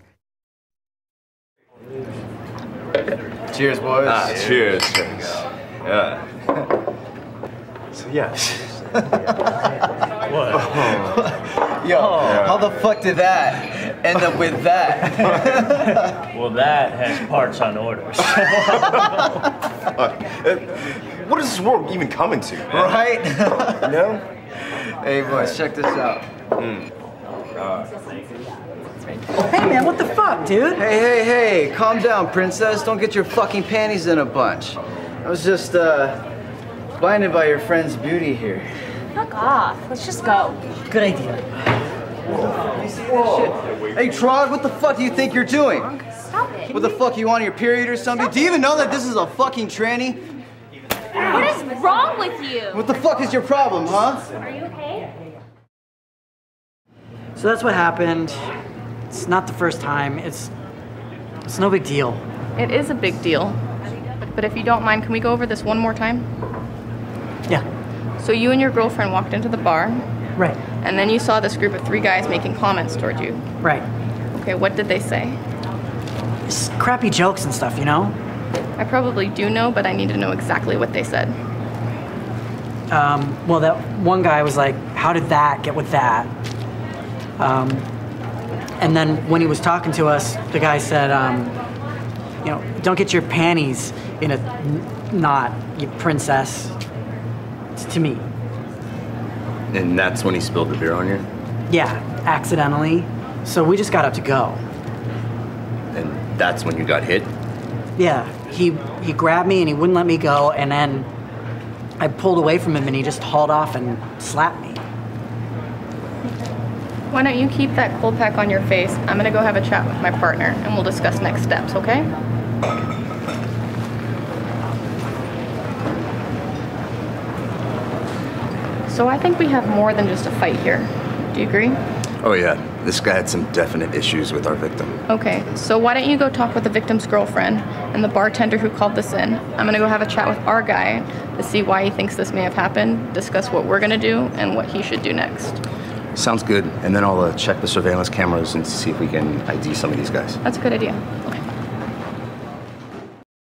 Cheers, boys. Cheers. Yeah. So, yeah. What? Yo, how the fuck did that end up with that? Well, that has parts on orders. What is this world even coming to, man? Right? You know? Hey, boys, check this out. Hey, man, what the fuck, dude? Hey, calm down, princess. Don't get your fucking panties in a bunch. I was just, blinded by your friend's beauty here. Fuck off. Let's just go. Good idea. Whoa. Hey, Trog, what the fuck do you think you're doing? Stop it. What the fuck, you on your period or something? Do you even know that this is a fucking tranny? What is wrong with you? What the fuck is your problem, huh? Are you okay? So that's what happened. It's not the first time. It's no big deal. It is a big deal. But if you don't mind, can we go over this one more time? Yeah. So you and your girlfriend walked into the bar. Right. And then you saw this group of 3 guys making comments toward you. Right. Okay, what did they say? Just crappy jokes and stuff, you know? I probably do know, but I need to know exactly what they said. Well, that one guy was like, how did that get with that? And then when he was talking to us, the guy said, you know, don't get your panties in a knot, you princess. To me. And that's when he spilled the beer on you? Yeah, accidentally. So we just got up to go. And that's when you got hit? Yeah, he grabbed me and he wouldn't let me go, and then I pulled away from him and he just hauled off and slapped me. Why don't you keep that cold pack on your face? I'm gonna go have a chat with my partner and we'll discuss next steps, okay? So I think we have more than just a fight here. Do you agree? Oh yeah, this guy had some definite issues with our victim. Okay, so why don't you go talk with the victim's girlfriend and the bartender who called this in. I'm gonna go have a chat with our guy to see why he thinks this may have happened, discuss what we're gonna do and what he should do next. Sounds good, and then I'll check the surveillance cameras and see if we can ID some of these guys. That's a good idea. Okay.